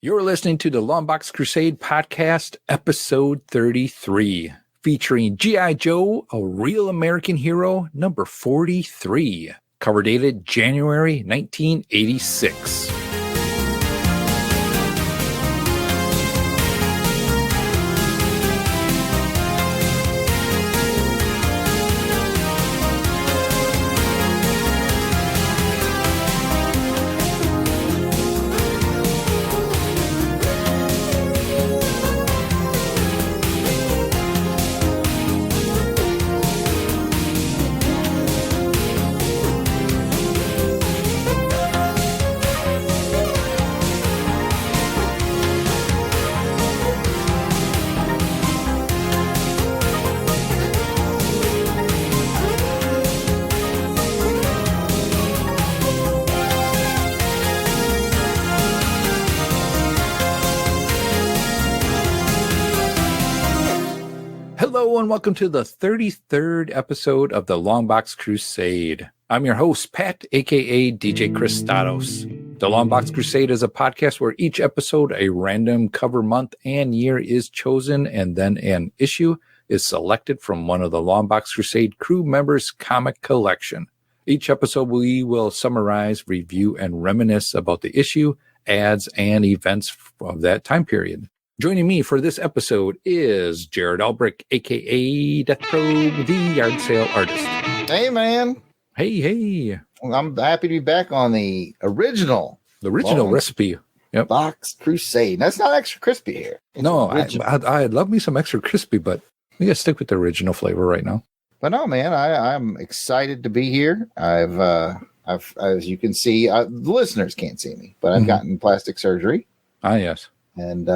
You're listening to the LONGBOX CRUSADE podcast, episode 33, featuring G.I. Joe, A Real American Hero, number 43, cover dated January 1986. Hello and welcome to the 33rd episode of the LONGBOX CRUSADE. I'm your host, Pat, aka DJ Christados. The LONGBOX CRUSADE is a podcast where each episode, a random cover month and year is chosen, and then an issue is selected from one of the LONGBOX CRUSADE crew members' comic collection. Each episode we will summarize, review, and reminisce about the issue, ads, and events of that time period. Joining me for this episode is Jared Albrick, a.k.a. Death Probe, the yard sale artist. Hey, man. Hey. I'm happy to be back on the original recipe. Yep. Box Crusade. That's not extra crispy here. No, I'd love me some extra crispy, but we got to stick with the original flavor right now. But no, man, I'm excited to be here. I've as you can see, the listeners can't see me, but I've gotten plastic surgery. Ah, yes. And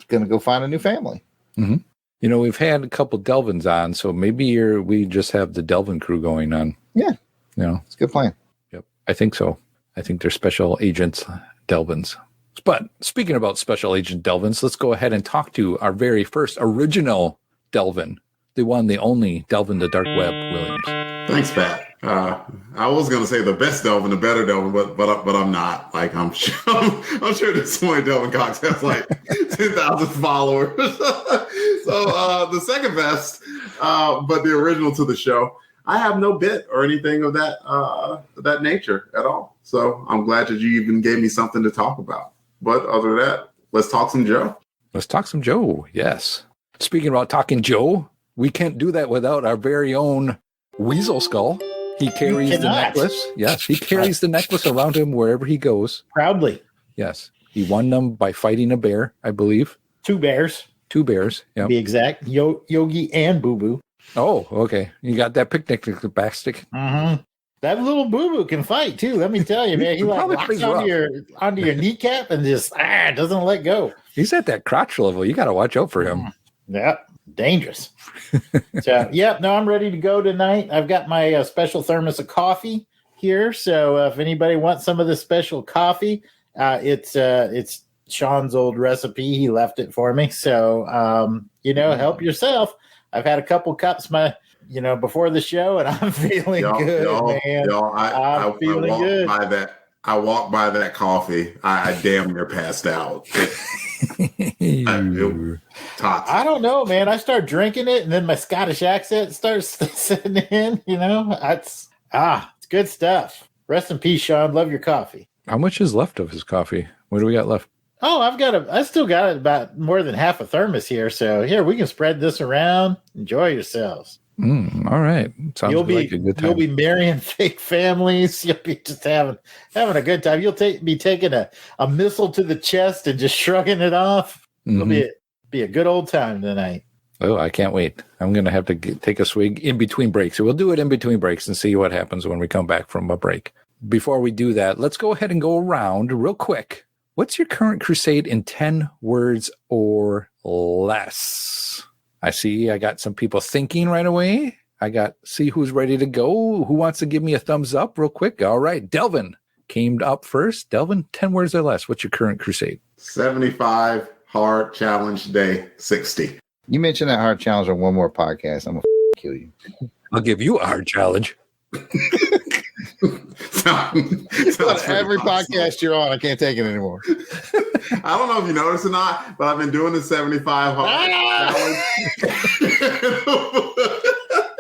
going to go find a new family. Mm-hmm. You know, we've had a couple Delvins on, so maybe we just have the Delvin crew going on. Yeah. You know, it's a good plan. Yep. I think so. I think they're special agents, Delvins. But speaking about special agent Delvins, let's go ahead and talk to our very first original Delvin, the one, the only Delvin the Dark Web Williams. Thanks, Pat. I was going to say the best Delvin, the better Delvin, but I'm not. Like I'm sure this point Delvin Cox has like 10,000 followers. So the second best, but the original to the show, I have no bit or anything of that nature at all. So I'm glad that you even gave me something to talk about. But other than that, let's talk some Joe. Let's talk some Joe. Yes. Speaking about talking Joe, we can't do that without our very own Weasel Skull. He carries the necklace. Yes, he carries the necklace around him wherever he goes. Proudly. Yes. He won them by fighting a bear, I believe. Two bears. Yeah. Be exact. Yogi and Boo Boo. Oh, okay. You got that picnic basket. Mm-hmm. That little Boo Boo can fight too. Let me tell you, man. He like locks onto your kneecap and just doesn't let go. He's at that crotch level. You got to watch out for him. Yep. Dangerous. So, I'm ready to go tonight. I've got my special thermos of coffee here. So if anybody wants some of this special coffee, it's Sean's old recipe. He left it for me. So, help yourself. I've had a couple cups before the show, and I'm feeling good, man. I'm feeling good. I walked by that coffee. I damn near passed out. I don't know, man. I start drinking it, and then my Scottish accent starts setting in. It's good stuff. Rest in peace, Sean. Love your coffee. How much is left of his coffee? What do we got left? Oh, I still got about more than half a thermos here. So here, we can spread this around. Enjoy yourselves. All right. Sounds like a good time. You'll be marrying fake families. You'll be just having a good time. You'll be taking a missile to the chest and just shrugging it off. It'll be a good old time tonight. Oh, I can't wait. I'm going to have to take a swig in between breaks. So we'll do it in between breaks and see what happens when we come back from a break. Before we do that, let's go ahead and go around real quick. What's your current crusade in 10 words or less? I see I got some people thinking right away. See who's ready to go. Who wants to give me a thumbs up real quick? All right. Delvin came up first. Delvin, 10 words or less. What's your current crusade? 75, hard challenge day, 60. You mentioned that hard challenge on one more podcast. I'm going to kill you. I'll give you a hard challenge. Sounds Every awesome. podcast you're on, I can't take it anymore. I don't know if you noticed or not, but I've been doing the 75 hard challenge.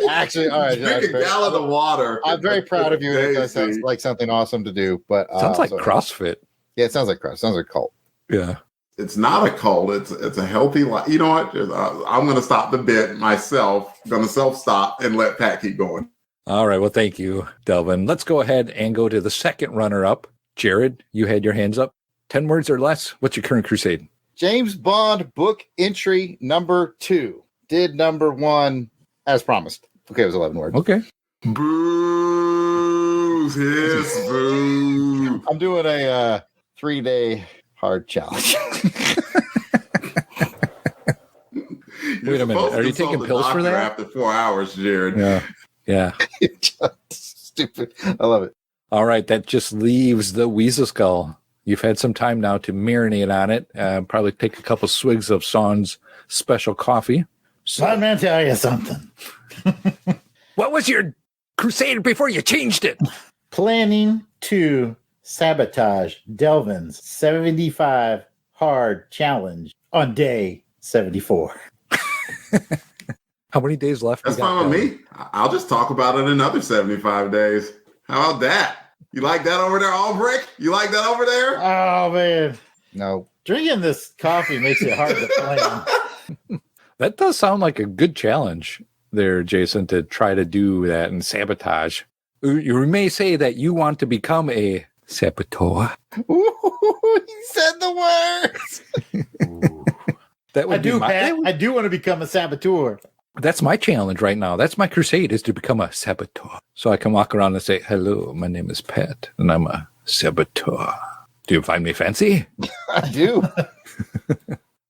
Actually, all right. Drink a gallon of water. I'm very proud of you. That sounds like something awesome to do. But Sounds like CrossFit. Yeah, it sounds like CrossFit. Sounds like a cult. Yeah. It's not a cult. It's a healthy life. You know what? I'm going to stop the bit myself. I'm going to self-stop and let Pat keep going. All right. Well, thank you, Delvin. Let's go ahead and go to the second runner-up. Jared, you had your hands up. 10 words or less. What's your current crusade? James Bond book entry number 2. Did number 1 as promised. Okay, it was 11 words. Okay. Booze. Yes, boo. I'm doing a 3-day hard challenge. Wait a minute. Are you taking pills for that? After 4 hours, Jared. Yeah. Stupid. I love it. All right. That just leaves the Weasel Skull. You've had some time now to marinate on it. Probably take a couple swigs of Sean's special coffee. So, let me tell you something. What was your crusade before you changed it? Planning to sabotage Delvin's 75 hard challenge on day 74. How many days left? That's fine with me. I'll just talk about it another 75 days. How about that? You like that over there, Albrecht? You like that over there? Oh, man. No. Drinking this coffee makes it hard to plan. That does sound like a good challenge there, Jason, to try to do that and sabotage. You may say that you want to become a saboteur. Ooh, he said the words. That would I do, Pat. I do want to become a saboteur. That's my challenge right now. That's my crusade, is to become a saboteur. So I can walk around and say, hello, my name is Pat, and I'm a saboteur. Do you find me fancy? I do.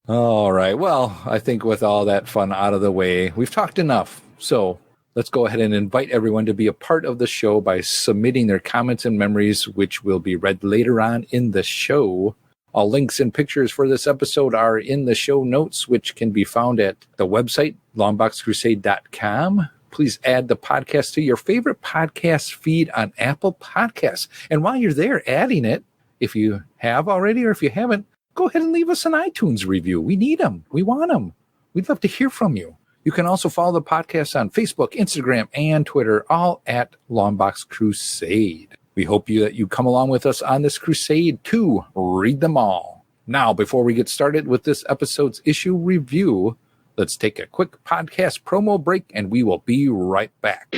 All right. Well, I think with all that fun out of the way, we've talked enough. So let's go ahead and invite everyone to be a part of the show by submitting their comments and memories, which will be read later on in the show. All links and pictures for this episode are in the show notes, which can be found at the website, longboxcrusade.com. Please add the podcast to your favorite podcast feed on Apple Podcasts. And while you're there adding it, if you have already or if you haven't, go ahead and leave us an iTunes review. We need them. We want them. We'd love to hear from you. You can also follow the podcast on Facebook, Instagram, and Twitter, all at Longbox Crusade. We hope that you come along with us on this crusade to read them all. Now, before we get started with this episode's issue review, let's take a quick podcast promo break, and we will be right back.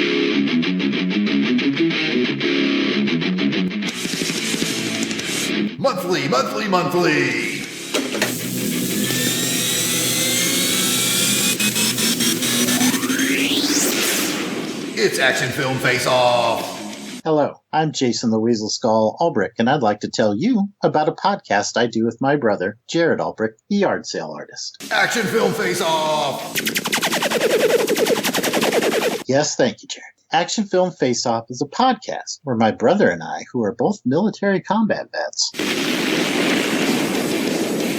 Monthly. It's Action Film Face Off. Hello, I'm Jason the Weasel Skull Albrecht, and I'd like to tell you about a podcast I do with my brother, Jared Albrecht, the yard sale artist. Action Film Face Off. Yes, thank you, Jared. Action Film Face Off is a podcast where my brother and I, who are both military combat vets.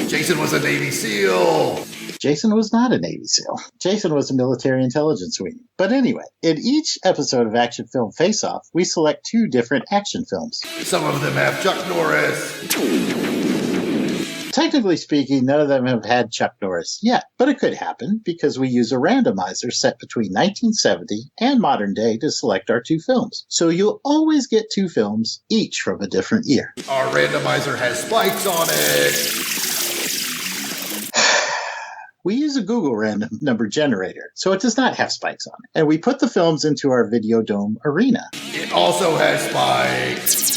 Jason was a Navy SEAL. Jason was not a Navy SEAL. Jason was a military intelligence wing. But anyway, in each episode of Action Film Face Off, we select 2 different action films. Some of them have Chuck Norris. Technically speaking, none of them have had Chuck Norris yet, but it could happen because we use a randomizer set between 1970 and modern day to select our 2 films. So you'll always get 2 films, each from a different year. Our randomizer has spikes on it. We use a Google random number generator, so it does not have spikes on it. And we put the films into our Video Dome arena. It also has spikes.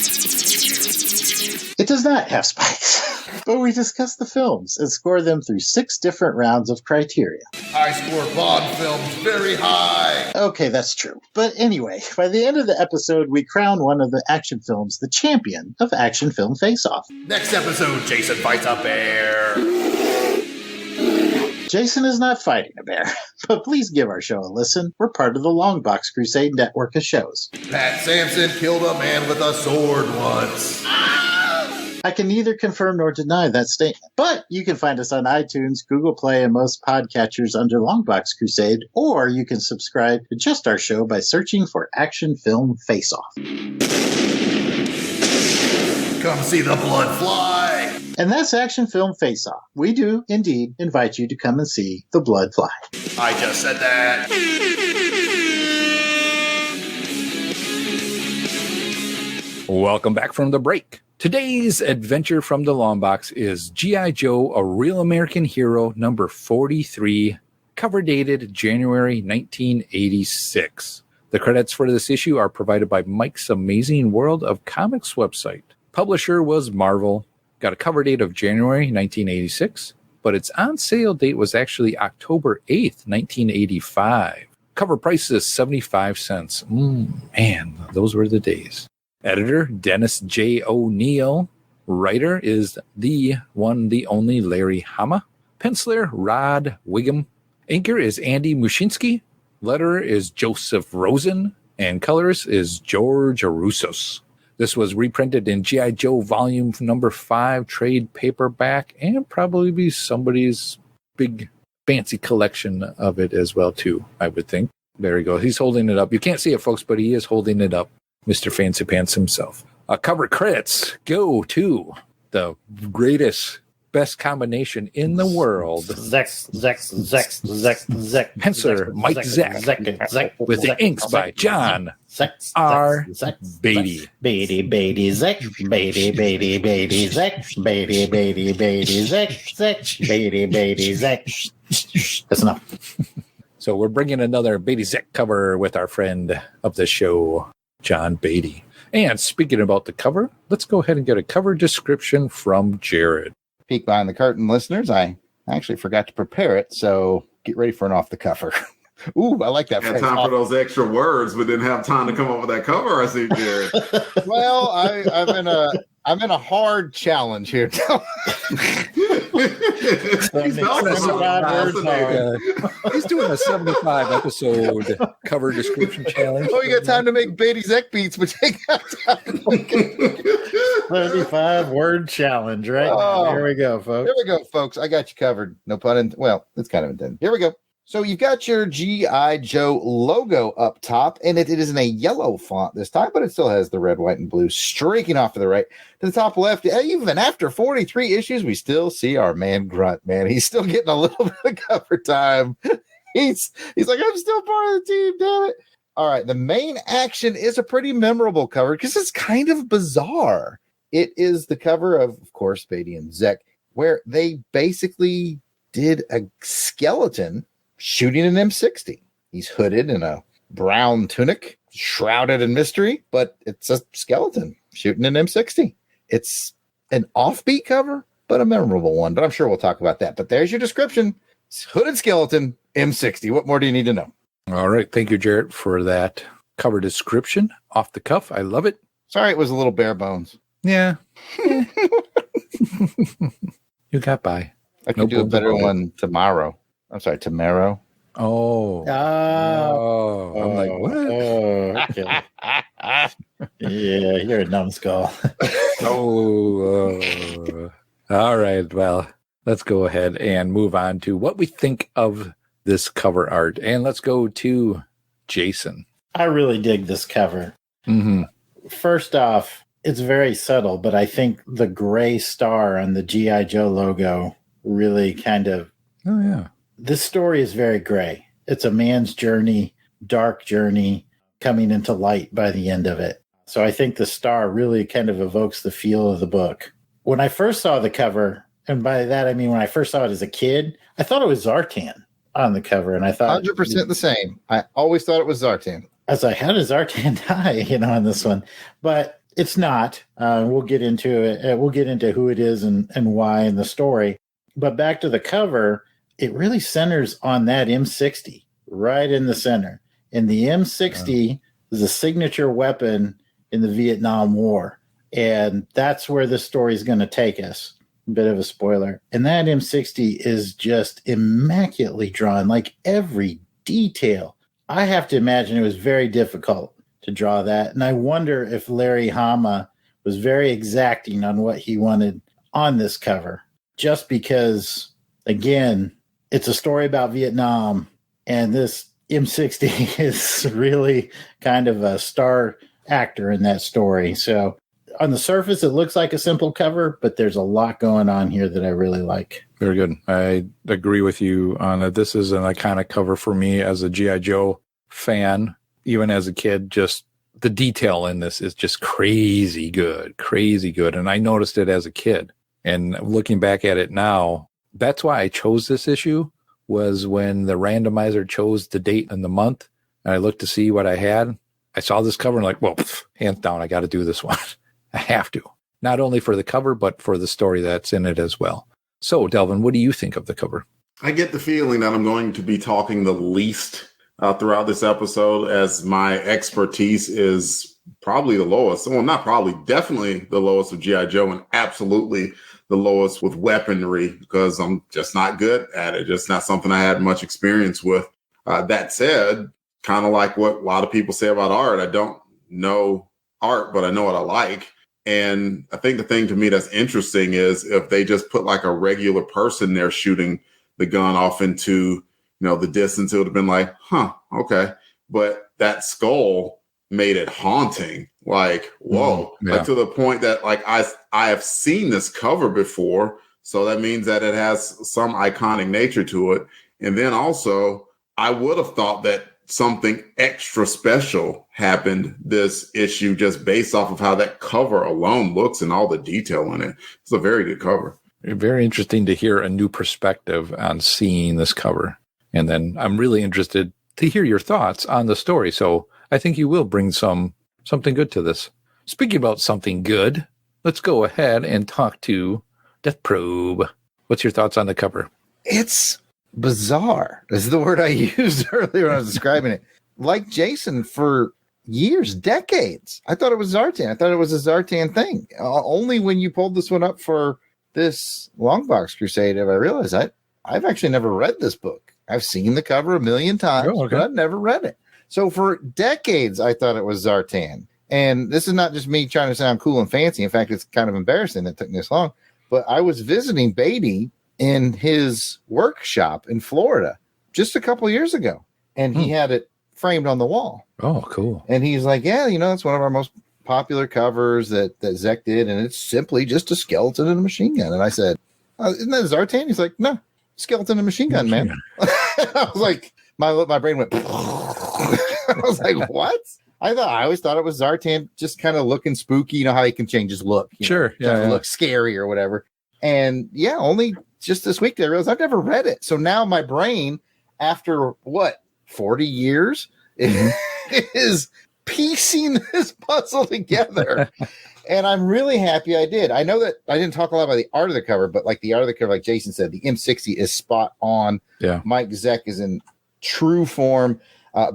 It does not have spikes. But we discuss the films and score them through 6 different rounds of criteria. I score Bond films very high. Okay, that's true. But anyway, by the end of the episode, we crown one of the action films the champion of Action Film Face-Off. Next episode, Jason fights a bear. Jason is not fighting a bear, but please give our show a listen. We're part of the LONGBOX CRUSADE Network of shows. Pat Sampson killed a man with a sword once. I can neither confirm nor deny that statement, but you can find us on iTunes, Google Play, and most podcatchers under LONGBOX CRUSADE, or you can subscribe to just our show by searching for Action Film Face-Off. Come see the blood fly. And that's Action Film Face Off. We do indeed invite you to come and see the blood fly. I just said that. Welcome back from the break. Today's adventure from the long box is G.I. Joe, A Real American Hero, number 43, cover dated January 1986. The credits for this issue are provided by Mike's Amazing World of Comics website. Publisher was Marvel. Got a cover date of January 1986, but its on-sale date was actually October 8th, 1985. Cover price is 75 cents. Man, those were the days. Editor, Dennis J. O'Neill. Writer is the one, the only Larry Hama. Penciler, Rod Wiggum. Inker is Andy Muschinsky. Letterer is Joseph Rosen. And colorist is George Aroussos. This was reprinted in G.I. Joe volume number 5 trade paperback, and probably be somebody's big fancy collection of it as well, too, I would think. There he goes. He's holding it up. You can't see it, folks, but he is holding it up. Mr. Fancy Pants himself. Cover credits go to the greatest, best combination in the world. Penciler Mike Zeck with the inks by John R. Beatty. Beatty Zeck, Beatty Zeck. That's enough. So we're bringing another Beatty Zeck cover with our friend of the show, John Beatty. And speaking about the cover, let's go ahead and get a cover description from Jared. Peek behind the curtain, listeners. I actually forgot to prepare it, so get ready for an off the cover. Ooh, I like that Had phrase. time for those extra words, but didn't have time to come up with that cover. I see, Jared. Well, I'm in a hard challenge here. He's doing a 75 episode cover description challenge. Oh, you got time to make Beatty Zeck beats, but you got time. 35 word challenge, right? Oh. Here we go, folks. Here we go, folks. I got you covered. No pun intended. Well, it's kind of intended. Here we go. So you've got your G.I. Joe logo up top, and it is in a yellow font this time, but it still has the red, white, and blue streaking off to the right. To the top left, even after 43 issues, we still see our man Grunt, man. He's still getting a little bit of cover time. He's like, I'm still part of the team, damn it. All right, the main action is a pretty memorable cover because it's kind of bizarre. It is the cover of course, Beatty and Zeck, where they basically did a skeleton shooting an M60. He's hooded in a brown tunic, shrouded in mystery, but it's a skeleton shooting an M60. It's an offbeat cover, but a memorable one. But I'm sure we'll talk about that. But there's your description. Hooded skeleton, M60. What more do you need to know? All right. Thank you, Jarrett, for that cover description. Off the cuff. I love it. Sorry, it was a little bare bones. Yeah. You got by. I can do a better one tomorrow. I'm sorry, tomorrow. Oh. I'm like, what? Okay. Yeah, you're a numbskull. All right. Well, let's go ahead and move on to what we think of this cover art. And let's go to Jason. I really dig this cover. Mm-hmm. First off, it's very subtle, but I think the gray star on the G.I. Joe logo really kind of... Oh, yeah. This story is very gray. It's a man's journey, dark journey, coming into light by the end of it. So I think the star really kind of evokes the feel of the book. When I first saw the cover, and by that I mean when I first saw it as a kid, I thought it was Zartan on the cover. And I thought 100% the same. I always thought it was Zartan. I was like, how does Zartan die, on this one? But it's not. We'll get into it. We'll get into who it is and why in the story. But back to the cover, it really centers on that M60 right in the center. And the M60 is a signature weapon in the Vietnam War. And that's where the story is going to take us. A bit of a spoiler. And that M60 is just immaculately drawn, like every detail. I have to imagine it was very difficult to draw that. And I wonder if Larry Hama was very exacting on what he wanted on this cover. Just because, again, it's a story about Vietnam, and this M60 is really kind of a star actor in that story. So on the surface, it looks like a simple cover, but there's a lot going on here that I really like. Very good. I agree with you on that. This is an iconic cover for me as a G.I. Joe fan. Even as a kid, just the detail in this is just crazy good. And I noticed it as a kid. And looking back at it now, that's why I chose this issue, was when the randomizer chose the date and the month. And I looked to see what I had. I saw this cover and like, well, hands down, I got to do this one. I have to. Not only for the cover, but for the story that's in it as well. So, Delvin, what do you think of the cover? I get the feeling that I'm going to be talking the least throughout this episode, as my expertise is probably the lowest. Well, not probably, definitely the lowest of G.I. Joe, and absolutely the lowest with weaponry, because I'm just not good at it. Just not something I had much experience with. That said, kind of like what a lot of people say about art, I don't know art, but I know what I like. And I think the thing to me that's interesting is if they just put like a regular person there shooting the gun off into, the distance, it would have been like, okay. But that skull made it haunting. Like, whoa. Yeah. Like to the point that like I have seen this cover before. So that means that it has some iconic nature to it. And then also I would have thought that something extra special happened this issue just based off of how that cover alone looks and all the detail in it. It's a very good cover. Very interesting to hear a new perspective on seeing this cover. And then I'm really interested to hear your thoughts on the story. So I think you will bring something good to this. Speaking about something good, let's go ahead and talk to Death Probe. What's your thoughts on the cover? It's bizarre. This is the word I used earlier when I was describing it. Like Jason, for years, decades, I thought it was Zartan. I thought it was a Zartan thing. Only when you pulled this one up for this Longbox Crusade have I realized I've actually never read this book. I've seen the cover a million times, but I've never read it. So for decades, I thought it was Zartan. And this is not just me trying to sound cool and fancy. In fact, it's kind of embarrassing that it took me this long. But I was visiting Beatty in his workshop in Florida just a couple years ago. And he had it framed on the wall. Oh, cool. And he's like, yeah, it's one of our most popular covers that Zek did. And it's simply just a skeleton and a machine gun. And I said, isn't that Zartan? He's like, no, skeleton and machine gun, man. I was like, my brain went, I was like, what? I always thought it was Zartan just kind of looking spooky. You know how he can change his look. Sure. Yeah. Look scary or whatever. And only just this week I realized I've never read it. So now my brain, after 40 years, is piecing this puzzle together. And I'm really happy I did. I know that I didn't talk a lot about the art of the cover, but like the art of the cover, like Jason said, the M60 is spot on. Yeah. Mike Zeck is in true form.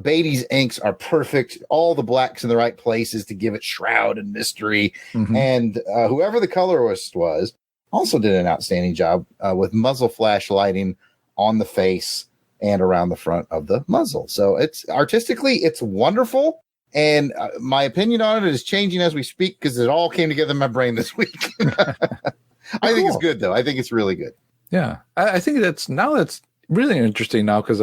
Beatty's inks are perfect. All the blacks in the right places to give it shroud and mystery. Mm-hmm. And whoever the colorist was also did an outstanding job with muzzle flash lighting on the face and around the front of the muzzle. So it's artistically, it's wonderful. And my opinion on it is changing as we speak because it all came together in my brain this week. I think it's good, though. I think it's really good. Yeah. I think that's really interesting now because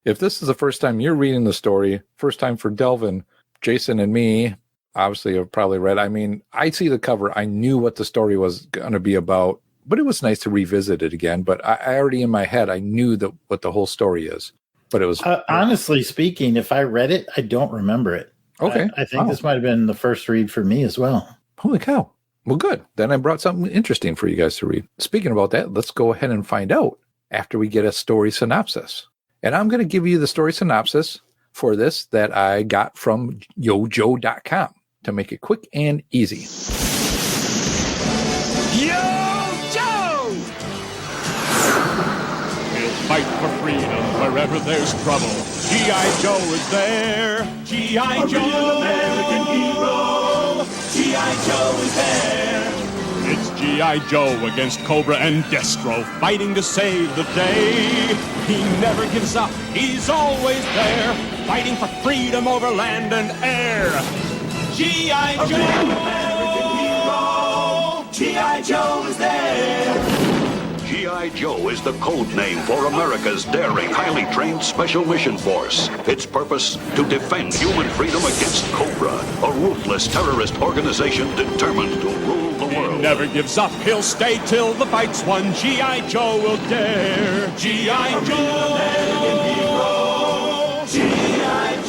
if this is the first time you're reading the story, first time for Delvin, Jason and me, obviously have probably read. I mean, I see the cover. I knew what the story was going to be about, but it was nice to revisit it again. But I already in my head, I knew what the whole story is. But it was honestly speaking, if I read it, I don't remember it. Okay. I think this might have been the first read for me as well. Holy cow. Well, good. Then I brought something interesting for you guys to read. Speaking about that, let's go ahead and find out after we get a story synopsis. And I'm going to give you the story synopsis for this that I got from yojo.com to make it quick and easy. Yo-Joe! We'll fight for freedom wherever there's trouble. G.I. Joe is there. G.I. Joe, American hero. G.I. Joe is there. It's G.I. Joe against Cobra and Destro, fighting to save the day. He never gives up, he's always there, fighting for freedom over land and air. G.I. Joe, American hero. G.I. Joe is there. G.I. Joe is the code name for America's daring, highly trained Special Mission Force. Its purpose, to defend human freedom against Cobra, a ruthless terrorist organization determined to rule the world. He never gives up, he'll stay till the fight's won. G.I. Joe will dare. G.I. Joe, American hero. G.I.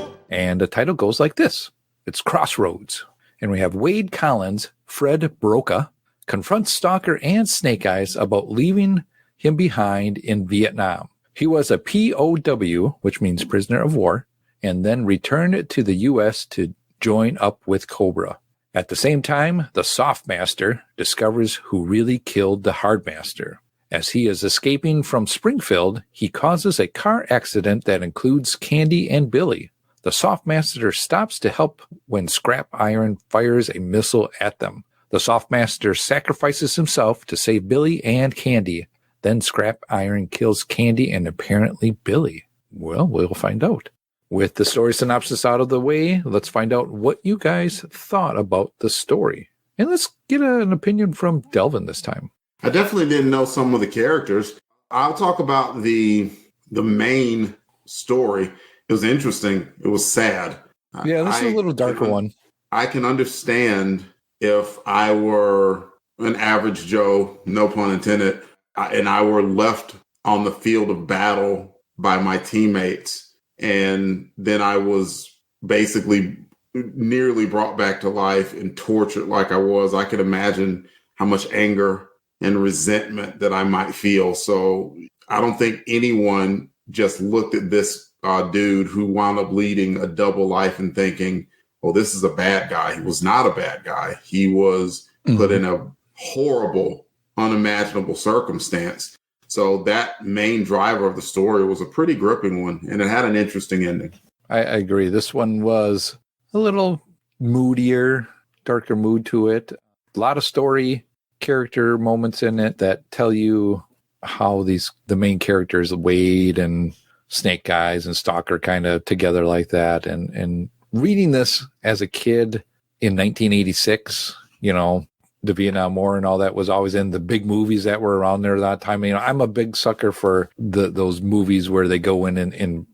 Joe. And the title goes like this. It's Crossroads. And we have Wade Collins, Fred Broca, confronts Stalker and Snake Eyes about leaving him behind in Vietnam. He was a POW, which means prisoner of war, and then returned to the U.S. to join up with Cobra. At the same time, the Softmaster discovers who really killed the Hardmaster. As he is escaping from Springfield, he causes a car accident that includes Candy and Billy. The Softmaster stops to help when Scrap Iron fires a missile at them. The Softmaster sacrifices himself to save Billy and Candy. Then Scrap Iron kills Candy and apparently Billy. Well, we'll find out. With the story synopsis out of the way, let's find out what you guys thought about the story. And let's get an opinion from Delvin this time. I definitely didn't know some of the characters. I'll talk about the main story. It was interesting. It was sad. Yeah, this is a little darker one. I can understand if I were an average Joe, no pun intended, and I were left on the field of battle by my teammates, and then I was basically nearly brought back to life and tortured like I was. I could imagine how much anger and resentment that I might feel. So I don't think anyone just looked at this dude who wound up leading a double life and thinking, well, this is a bad guy. He was not a bad guy. He was put in a horrible, unimaginable circumstance. So that main driver of the story was a pretty gripping one, and it had an interesting ending. I agree. This one was a little moodier, darker mood to it. A lot of story, character moments in it that tell you how the main characters, Wade and Snake Eyes and Stalker, kind of together like that. And reading this as a kid in 1986, the Vietnam War and all that was always in the big movies that were around there at that time. I'm a big sucker for those movies where they go in and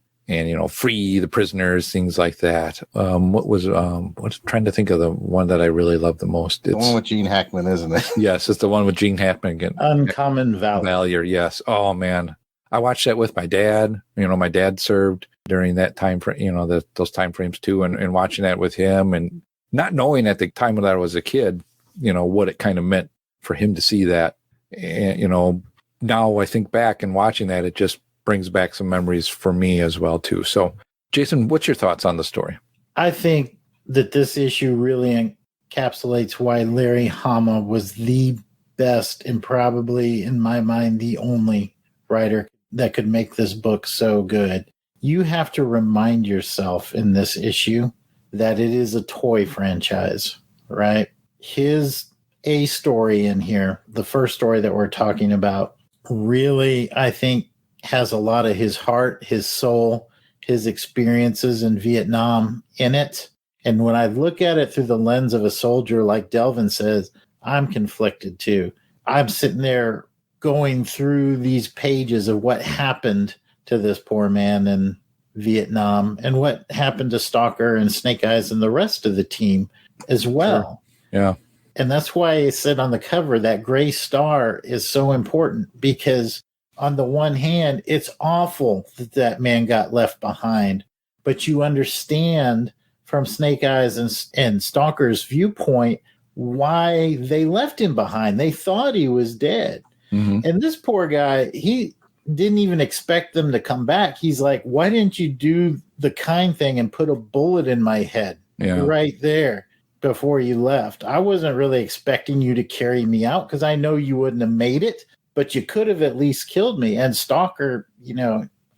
free the prisoners, things like that. What's trying to think of the one that I really love the most? It's the one with Gene Hackman, isn't it? Yes, it's the one with Gene Hackman. Uncommon Valor. Yes. Oh man. I watched that with my dad. My dad served during that time frame, those time frames too, and watching that with him and not knowing at the time that I was a kid, what it kind of meant for him to see that. And, now I think back and watching that, it just brings back some memories for me as well too. So Jason, what's your thoughts on the story? I think that this issue really encapsulates why Larry Hama was the best and probably, in my mind, the only writer that could make this book so good. You have to remind yourself in this issue that it is a toy franchise, right? His A story in here, the first story that we're talking about, really, I think, has a lot of his heart, his soul, his experiences in Vietnam in it. And when I look at it through the lens of a soldier, like Delvin says, I'm conflicted too. I'm sitting there going through these pages of what happened to this poor man in Vietnam and what happened to Stalker and Snake Eyes and the rest of the team as well. Sure. Yeah. And that's why I said on the cover that gray star is so important, because on the one hand, it's awful that that man got left behind, but you understand from Snake Eyes and Stalker's viewpoint why they left him behind. They thought he was dead. Mm-hmm. And this poor guy, he didn't even expect them to come back. He's like, why didn't you do the kind thing and put a bullet in my head right there before you left? I wasn't really expecting you to carry me out because I know you wouldn't have made it, but you could have at least killed me. And Stalker,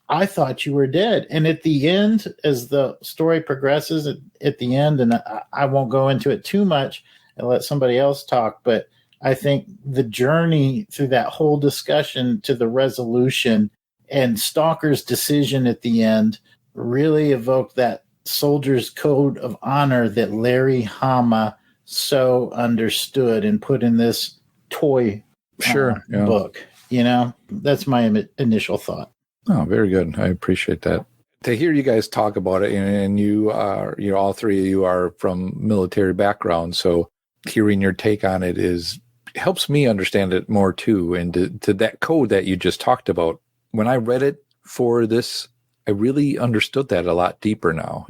I thought you were dead. And at the end, as the story progresses at the end, and I won't go into it too much and let somebody else talk, but I think the journey through that whole discussion to the resolution and Stalker's decision at the end really evoked that soldier's code of honor that Larry Hama so understood and put in this toy book. That's my initial thought. Oh, very good. I appreciate that. To hear you guys talk about it, and you are, all three of you are from military backgrounds, so hearing your take on it helps me understand it more too. And to that code that you just talked about, when I read it for this, I really understood that a lot deeper now,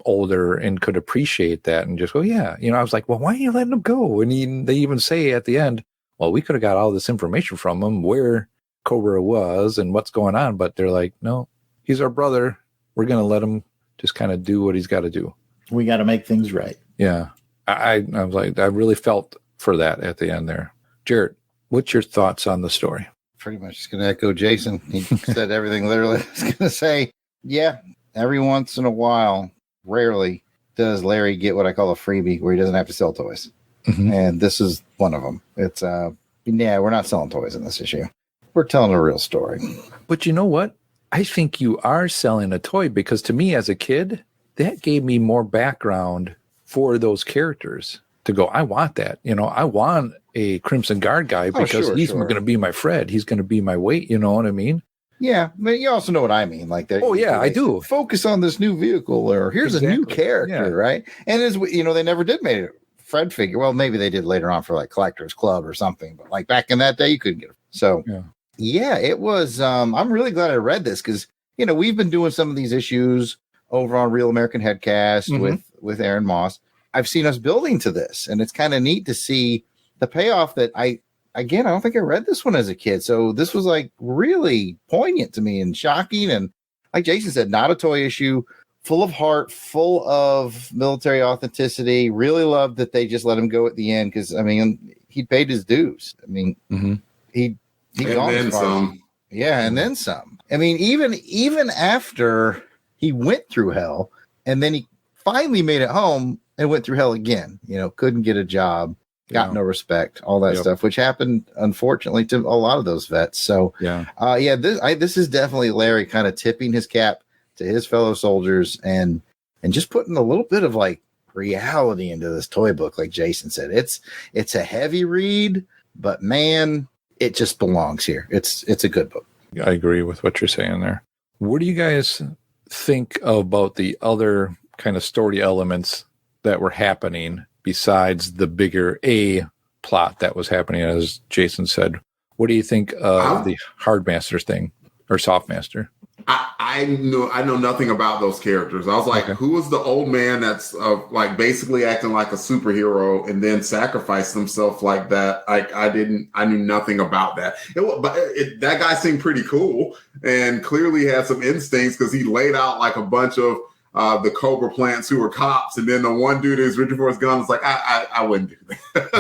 older, and could appreciate that and just go, yeah. I was like, well, why are you letting him go? And they even say at the end, well, we could have got all this information from him, where Cobra was and what's going on. But they're like, no, he's our brother. We're going to let him just kind of do what he's got to do. We got to make things right. Yeah. I was like, I really felt for that at the end there. Jarrett, what's your thoughts on the story? Pretty much just going to echo Jason. He said everything literally. I was going to say, yeah, every once in a while, rarely does Larry get what I call a freebie where he doesn't have to sell toys. Mm-hmm. And this is one of them. It's, we're not selling toys in this issue. We're telling a real story. But you know what? I think you are selling a toy, because to me as a kid, that gave me more background for those characters to go, I want that. I want a Crimson Guard guy because he's going to be my Fred. He's going to be my weight. You know what I mean? Yeah. But you also know what I mean. Like that. Oh, yeah, I do. Focus on this new vehicle, or here's a new character, right? And as they never did make it Fred figure. Well, maybe they did later on for like Collector's Club or something. But like back in that day, you couldn't get it. So, yeah, it was. I'm really glad I read this because, we've been doing some of these issues over on Real American Headcast with Aaron Moss. I've seen us building to this, and it's kind of neat to see the payoff that I don't think I read this one as a kid. So this was like really poignant to me and shocking. And like Jason said, not a toy issue, full of heart, full of military authenticity. Really loved that they just let him go at the end. Cause he paid his dues. He and then some. Yeah. And then some. Even after he went through hell and then he finally made it home and went through hell again, couldn't get a job, got no respect, all that stuff, which happened, unfortunately, to a lot of those vets. So, this is definitely Larry kind of tipping his cap to his fellow soldiers and just putting a little bit of like reality into this toy book. Like Jason said, it's a heavy read, but man, it just belongs here. It's a good book. I agree with what you're saying there. What do you guys think about the other kind of story elements that were happening besides the bigger A plot that was happening, as Jason said? What do you think of the Hardmaster thing or Softmaster? I know nothing about those characters. I was like, who was the old man that's like basically acting like a superhero and then sacrificed himself like that? I knew nothing about that. That guy seemed pretty cool and clearly had some instincts because he laid out like a bunch of the Cobra plants who were cops, and then the one dude who's reaching for his gun was like, I wouldn't do that.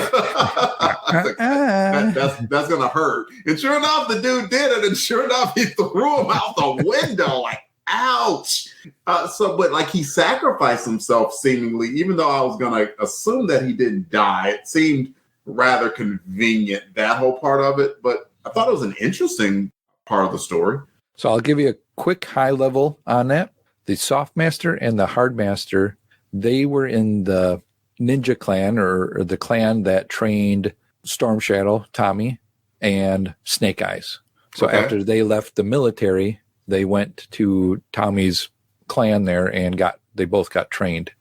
That's gonna hurt. And sure enough, the dude did it, and sure enough, he threw him out the window. Like, ouch! But like he sacrificed himself seemingly, even though I was gonna assume that he didn't die. It seemed rather convenient, that whole part of it. But I thought it was an interesting part of the story. So I'll give you a quick high level on that. The Softmaster and the Hardmaster, they were in the ninja clan or the clan that trained Storm Shadow, Tommy, and Snake Eyes. So after they left the military, they went to Tommy's clan there and they both got trained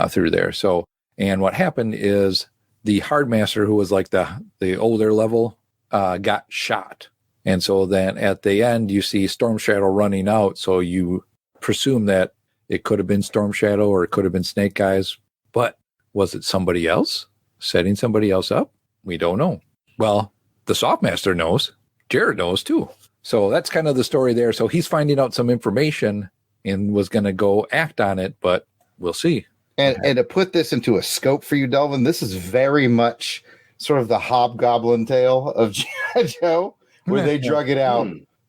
through there. So, and what happened is the Hardmaster, who was like the older level, got shot. And so then at the end, you see Storm Shadow running out. So you presume that it could have been Storm Shadow or it could have been Snake Eyes, but was it somebody else setting somebody else up? We don't know. Well, the Softmaster knows. Jared knows too. So that's kind of the story there. So he's finding out some information and was going to go act on it, but we'll see. And to put this into a scope for you, Delvin, this is very much sort of the Hobgoblin tale of G.I. Joe, where they drug it out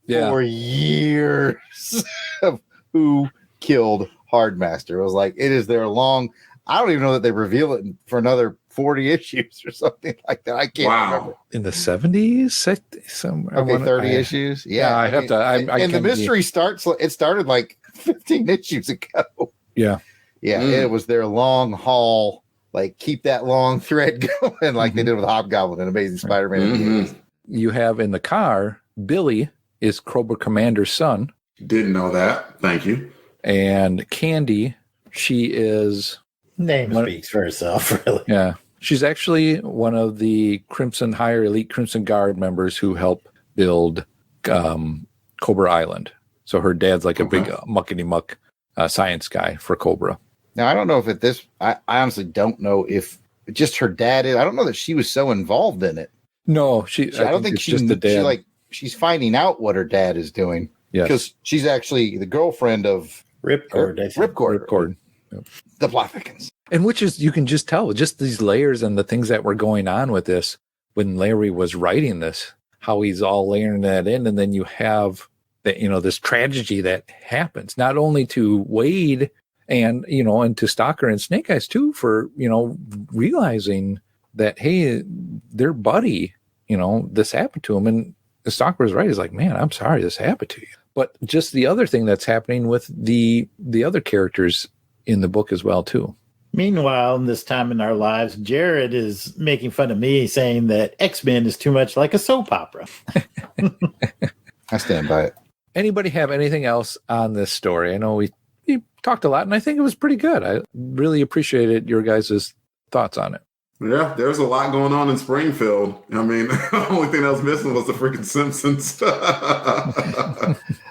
for years of who killed Hardmaster. It was like, it is their long, I don't even know that they reveal it for another 40 issues or something like that. I can't remember. In the 70s? 30 issues? Yeah. I have to. And the mystery started like 15 issues ago. Yeah. Yeah. It was their long haul like keep that long thread going like they did with Hobgoblin and Amazing Spider-Man. in the 80s. You have in the car, Billy is Cobra Commander's son. Didn't know that. Thank you. And Candy, she is... Name speaks for herself, really. Yeah. She's actually one of the higher elite Crimson Guard members who help build Cobra Island. So her dad's like a big muckety-muck science guy for Cobra. Now, I don't know if I honestly don't know if just her dad is. I don't know that she was so involved in it. No, I don't think just the dad. She's finding out what her dad is doing. Yes. Because she's actually the girlfriend of Ripcord. Ripcord. Yep. The plot thickens. And which is, you can just tell, just these layers and the things that were going on with this when Larry was writing this, how he's all layering that in. And then you have that, this tragedy that happens, not only to Wade and, and to Stalker and Snake Eyes too, for, realizing that, hey, their buddy, this happened to him. And the Stalker was right. He's like, man, I'm sorry this happened to you. But just the other thing that's happening with the other characters in the book as well, too. Meanwhile, in this time in our lives, Jared is making fun of me, saying that X-Men is too much like a soap opera. I stand by it. Anybody have anything else on this story? I know we talked a lot, and I think it was pretty good. I really appreciated your guys' thoughts on it. Yeah, there's a lot going on in Springfield. I mean, the only thing that was missing was the freaking Simpsons.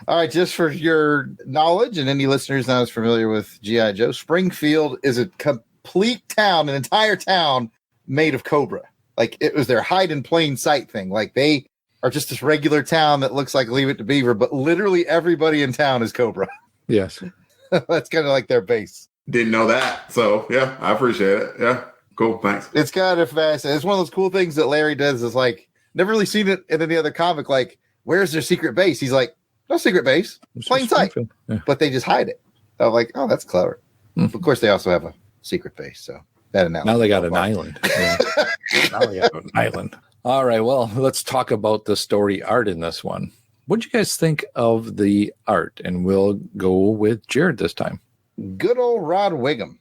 All right, just for your knowledge and any listeners not as familiar with G.I. Joe, Springfield is a complete town, an entire town made of Cobra. Like, it was their hide in plain sight thing. Like, they are just this regular town that looks like Leave It to Beaver, but literally everybody in town is Cobra. Yes. That's kind of like their base. Didn't know that. So, yeah, I appreciate it. Yeah. Cool, thanks. It's kind of fast. It's one of those cool things that Larry does. Is like, never really seen it in any other comic. Like, where's their secret base? He's like, no secret base, plain sight. Yeah. But they just hide it. I'm like, oh, that's clever. Mm-hmm. Of course, they also have a secret base. So that announcement. Now they got an island. Yeah. Now they got an island. All right. Well, let's talk about the story art in this one. What do you guys think of the art? And we'll go with Jared this time. Good old Rod Wiggum.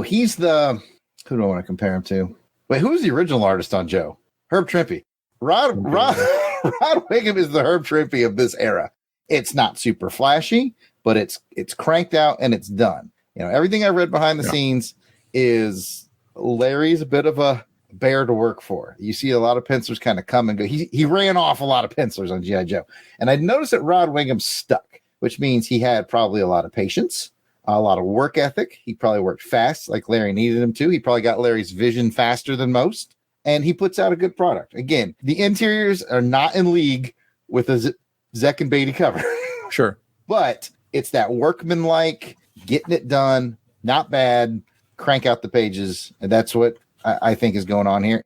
He's the. Who do I want to compare him to? Wait, who was the original artist on Joe? Herb Trimpe. Rod Wiggum is the Herb Trimpe of this era. It's not super flashy, but it's cranked out and it's done. Everything I read behind the scenes is Larry's a bit of a bear to work for. You see a lot of pencilers kind of come and go. He ran off a lot of pencilers on G.I. Joe. And I noticed that Rod Wiggum stuck, which means he had probably a lot of patience. A lot of work ethic. He probably worked fast like Larry needed him to. He probably got Larry's vision faster than most. And he puts out a good product. Again, the interiors are not in league with a Zek and Beatty cover. Sure. But it's that workman-like, getting it done, not bad, crank out the pages. And that's what I think is going on here.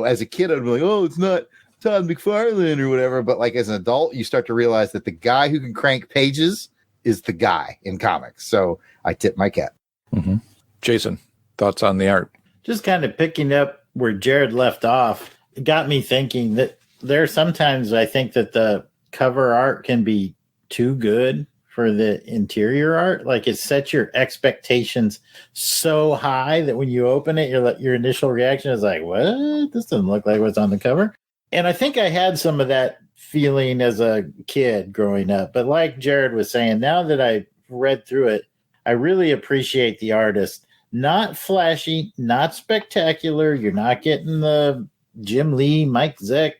As a kid, I'd be like, oh, it's not Todd McFarlane or whatever. But like as an adult, you start to realize that the guy who can crank pages is the guy in comics. So I tip my cap. Mm-hmm. Jason, thoughts on the art? Just kind of picking up where Jared left off, it got me thinking that there are sometimes I think that the cover art can be too good for the interior art. Like it sets your expectations so high that when you open it, your initial reaction is like, what? This doesn't look like what's on the cover. And I think I had some of that feeling as a kid growing up. But like Jared was saying, now that I've read through it, I really appreciate the artist. Not flashy, not spectacular. You're not getting the Jim Lee, Mike Zeck,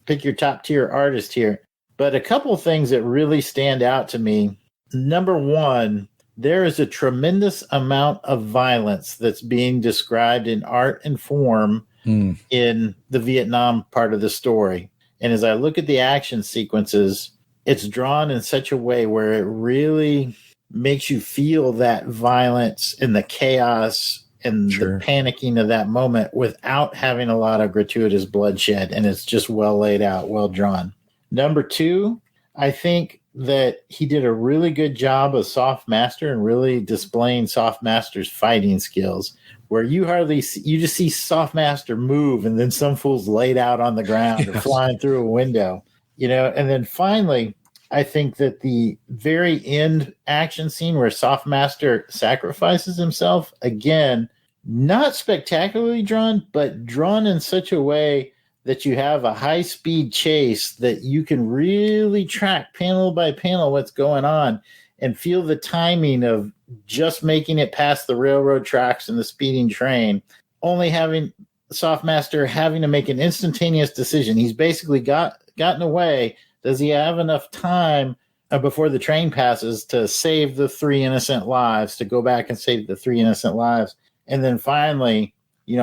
pick your top tier artist here. But a couple things that really stand out to me. Number one, there is a tremendous amount of violence that's being described in art and form in the Vietnam part of the story. And as I look at the action sequences, it's drawn in such a way where it really makes you feel that violence and the chaos and the panicking of that moment without having a lot of gratuitous bloodshed. And it's just well laid out, well drawn. Number two, I think that he did a really good job of Soft Master and really displaying Soft Master's fighting skills, where you just see Soft Master move and then some fool's laid out on the ground or flying through a window, And then finally, I think that the very end action scene where Softmaster sacrifices himself, again, not spectacularly drawn, but drawn in such a way that you have a high-speed chase that you can really track panel by panel what's going on and feel the timing of just making it past the railroad tracks and the speeding train, only having Softmaster having to make an instantaneous decision. He's basically gotten away. Does he have enough time before the train passes to save the 3 innocent lives, to go back and save the 3 innocent lives? And then finally,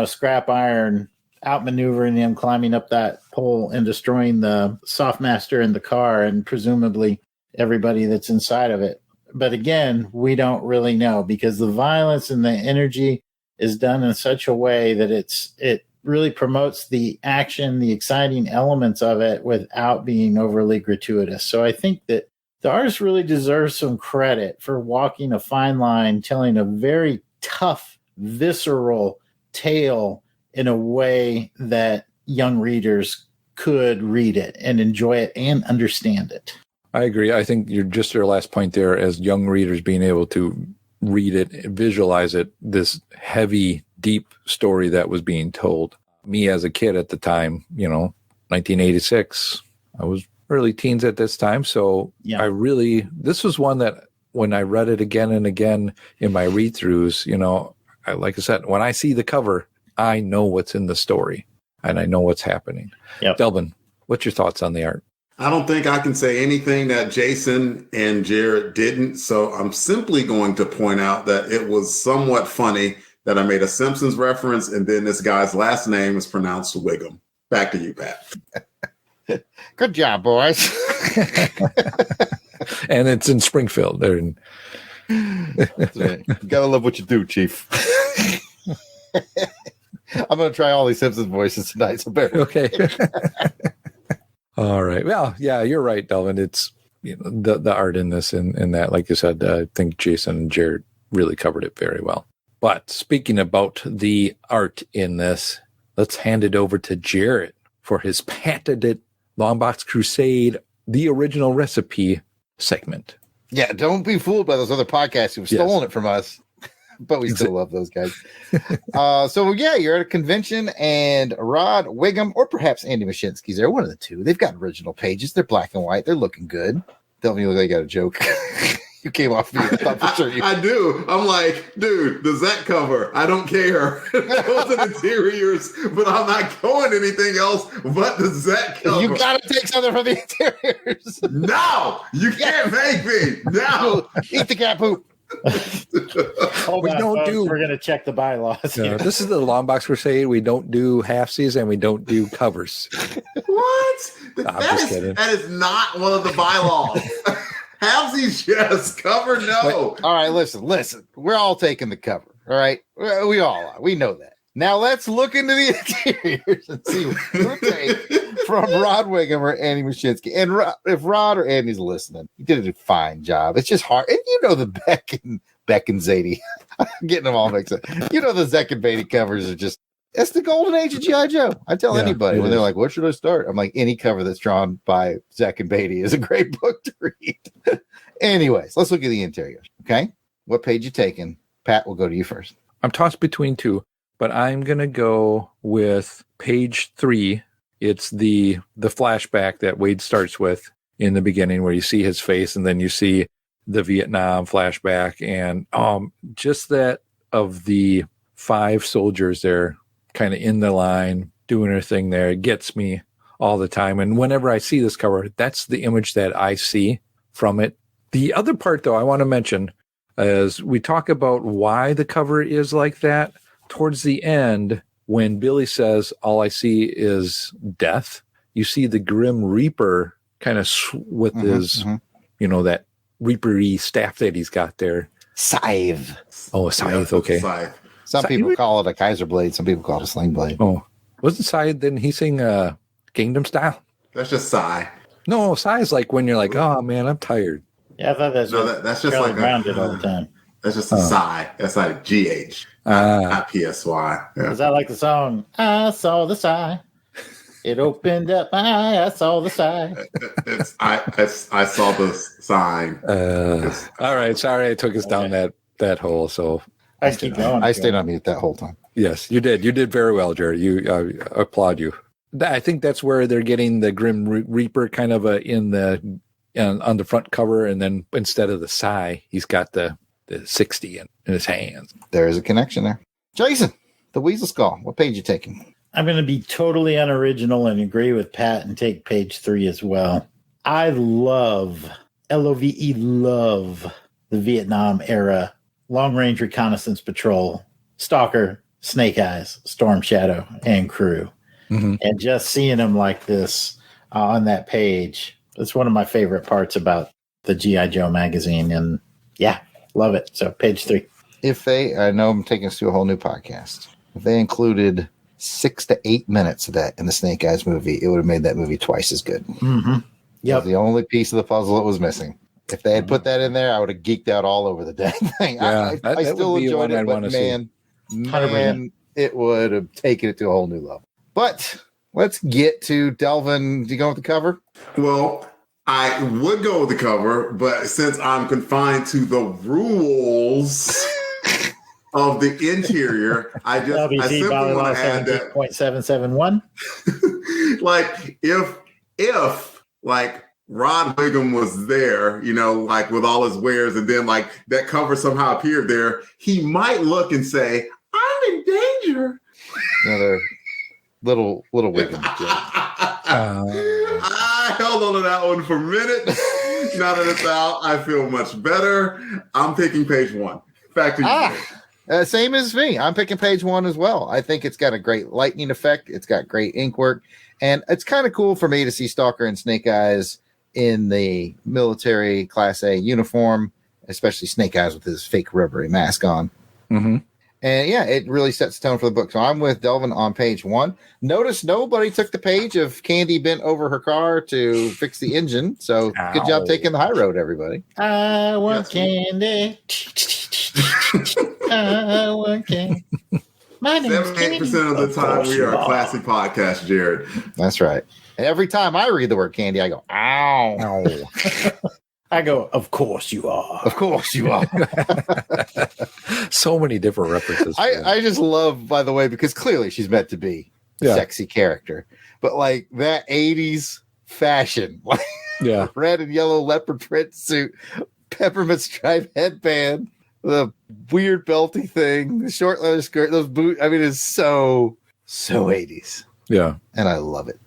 Scrap Iron outmaneuvering him, climbing up that pole and destroying the Softmaster in the car and presumably everybody that's inside of it. But again, we don't really know because the violence and the energy is done in such a way that it really promotes the action, the exciting elements of it without being overly gratuitous. So I think that the artist really deserves some credit for walking a fine line, telling a very tough, visceral tale in a way that young readers could read it and enjoy it and understand it. I agree. I think your last point there, as young readers being able to read it, visualize it, this heavy, deep story that was being told. Me as a kid at the time, 1986, I was early teens at this time. So yeah. This was one that when I read it again and again in my read-throughs, like I said, when I see the cover, I know what's in the story and I know what's happening. Yep. Delvin, what's your thoughts on the art? I don't think I can say anything that Jason and Jared didn't. So I'm simply going to point out that it was somewhat funny that I made a Simpsons reference and then this guy's last name is pronounced Wiggum. Back to you, Pat. Good job, boys. And it's in Springfield. That's right. You gotta love what you do, Chief. I'm going to try all these Simpsons voices tonight. So bear. Okay. All right. Well, yeah, you're right, Delvin. It's the art in this and that, like you said, I think Jason and Jared really covered it very well. But speaking about the art in this, let's hand it over to Jared for his patented Longbox Crusade, the original recipe segment. Yeah, don't be fooled by those other podcasts who've stolen it from us. But we still love those guys. You're at a convention and Rod Wiggum or perhaps Andy Mashinsky's there. One of the two. They've got original pages. They're black and white. They're looking good. Delvin, you look like you got a joke. You came off me. I thought for sure you. I do. I'm like, dude, the Zek cover. I don't care. Those are interiors, but I'm not going anything else but the Zek cover. You got to take something from the interiors. No, you can't make me. No. Eat the cat poop. We're going to check the bylaws. No, this is the Longbox Crusade. We don't do halfsies and we don't do covers. What? That is not one of the bylaws. Halfsies, yes. Cover, no. All right, listen. We're all taking the cover. All right, we all are. We know that. Now let's look into the interiors and see what we take from Rod Wiggum or Andy Mashinsky. And if Rod or Andy's listening, he did a fine job. It's just hard. And the Beck and Zadie. I'm getting them all mixed up. The Zek and Beatty covers are just, it's the golden age of G.I. Joe. I tell anybody when they're like, what should I start? I'm like, any cover that's drawn by Zek and Beatty is a great book to read. Anyways, let's look at the interiors. Okay. What page you taking? Pat, we'll go to you first. I'm tossed between two, but I'm going to go with page 3. It's the flashback that Wade starts with in the beginning where you see his face and then you see the Vietnam flashback and just that of the 5 soldiers there kind of in the line doing their thing there. It gets me all the time. And whenever I see this cover, that's the image that I see from it. The other part, though, I want to mention is we talk about why the cover is like that. Towards the end, when Billy says, all I see is death, you see the Grim Reaper kind of with his, that Reaper-y staff that he's got there. Scythe. Oh, a scythe. Okay. Scythe. Some people call it a Kaiser blade. Some people call it a sling blade. Oh, wasn't Scythe? Didn't he sing Kingdom Style? That's just sigh. No, sigh is like when you're like, oh man, I'm tired. Yeah, I thought that's just like around it all the time. That's just a sigh. That's like GH, not PSY. Yeah. Is that like the song? I saw the sigh. It opened up my eye. I saw the sign. I saw the sign. All right. Sorry, I took us down that hole. So I keep going. I stayed on mute that whole time. yes, you did. You did very well, Jerry. You applaud you. I think that's where they're getting the Grim Reaper kind of on the front cover, and then instead of the sigh, he's got the 60 in his hands. There's a connection there. Jason, the Weasel Skull. What page you taking? I'm going to be totally unoriginal and agree with Pat and take page 3 as well. I love, LOVE, love the Vietnam era long range reconnaissance patrol, Stalker, Snake Eyes, Storm Shadow, and crew. Mm-hmm. And just seeing them like this on that page, it's one of my favorite parts about the G.I. Joe magazine. And yeah, love it. So page 3. I know I'm taking us to a whole new podcast. If they included 6 to 8 minutes of that in the Snake Eyes movie, it would have made that movie twice as good. Mm-hmm. Yep. The only pice of the puzzle that was missing. If they had put that in there, I would have geeked out all over the dang thing. Yeah, I still enjoyed it, but man, it would have taken it to a whole new level. But let's get to Delvin. Do you go with the cover? Well, I would go with the cover, but since I'm confined to the rules of the interior, I simply want to add that 0.771. Like if like Rod Wiggum was there, like with all his wares, and then like that cover somehow appeared there, he might look and say, "I'm in danger." Another little Wiggum. I held on to that one for a minute. Now that it's out, I feel much better. I'm picking page 1. Back to you. Same as me. I'm picking page 1 as well. I think it's got a great lightning effect. It's got great ink work. And it's kind of cool for me to see Stalker and Snake Eyes in the military Class A uniform, especially Snake Eyes with his fake rubbery mask on. Mm-hmm. And yeah, it really sets the tone for the book. So I'm with Delvin on page 1. Notice nobody took the page of Candy bent over her car to fix the engine. So good job taking the high road, everybody. I want candy. I want candy. 78% of the time we are a classy podcast, Jared. That's right. And every time I read the word candy, I go, ow. I go, of course you are. Of course you are. So many different references. I just love, by the way, because clearly she's meant to be a sexy character. But like that 80s fashion, like red and yellow leopard print suit, peppermint stripe headband, the weird belty thing, the short leather skirt, those boots. I mean, it's so 80s. Yeah. And I love it.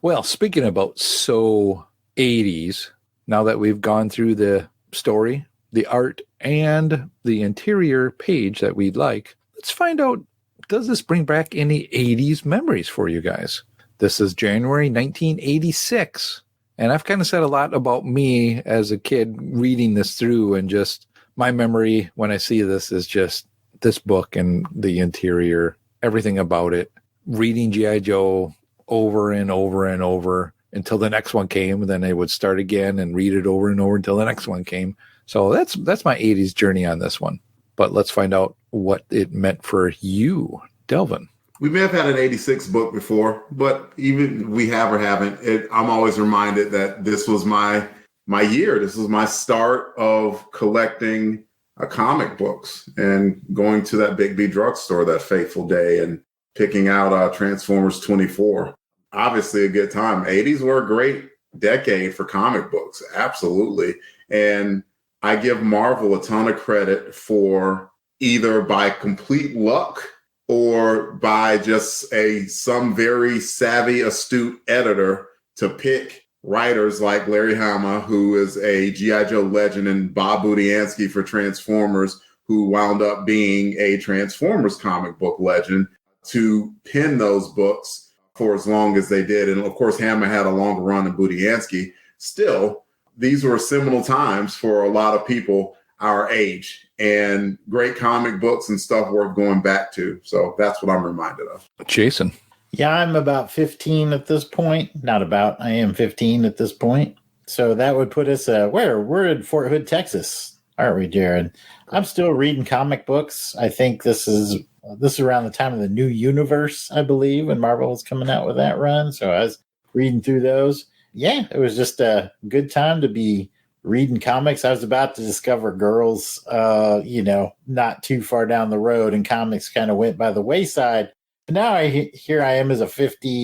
Well, speaking about so 80s, now that we've gone through the story, the art, and the interior page that we'd like, let's find out, does this bring back any 80s memories for you guys? This is January 1986. And I've kind of said a lot about me as a kid reading this through, and just my memory when I see this is just this book and the interior, everything about it, reading G.I. Joe over and over and over until the next one came, and then I would start again and read it over and over until the next one came. So that's my 80s journey on this one. But let's find out what it meant for you, Delvin. We may have had an 86 book before, but even we have or haven't, I'm always reminded that this was my year. This was my start of collecting comic books and going to that Big B drugstore that fateful day and picking out Transformers 24. Obviously a good time. 80s were a great decade for comic books. Absolutely. And I give Marvel a ton of credit for either by complete luck or by just some very savvy, astute editor to pick writers like Larry Hama, who is a G.I. Joe legend, and Bob Budiansky for Transformers, who wound up being a Transformers comic book legend, to pen those books for as long as they did. And of course, Hama had a longer run than Budiansky. Still, these were seminal times for a lot of people our age, and great comic books and stuff worth going back to. So that's what I'm reminded of. Jason. Yeah, I'm about 15 at this point. I am 15 at this point. So that would put us we're in Fort Hood, Texas, aren't we, Jared? I'm still reading comic books. I think this is This is around the time of the New Universe, I believe, when Marvel was coming out with that run. So I was reading through those. Yeah, it was just a good time to be reading comics. I was about to discover girls, not too far down the road, and comics kind of went by the wayside. But now here I am as a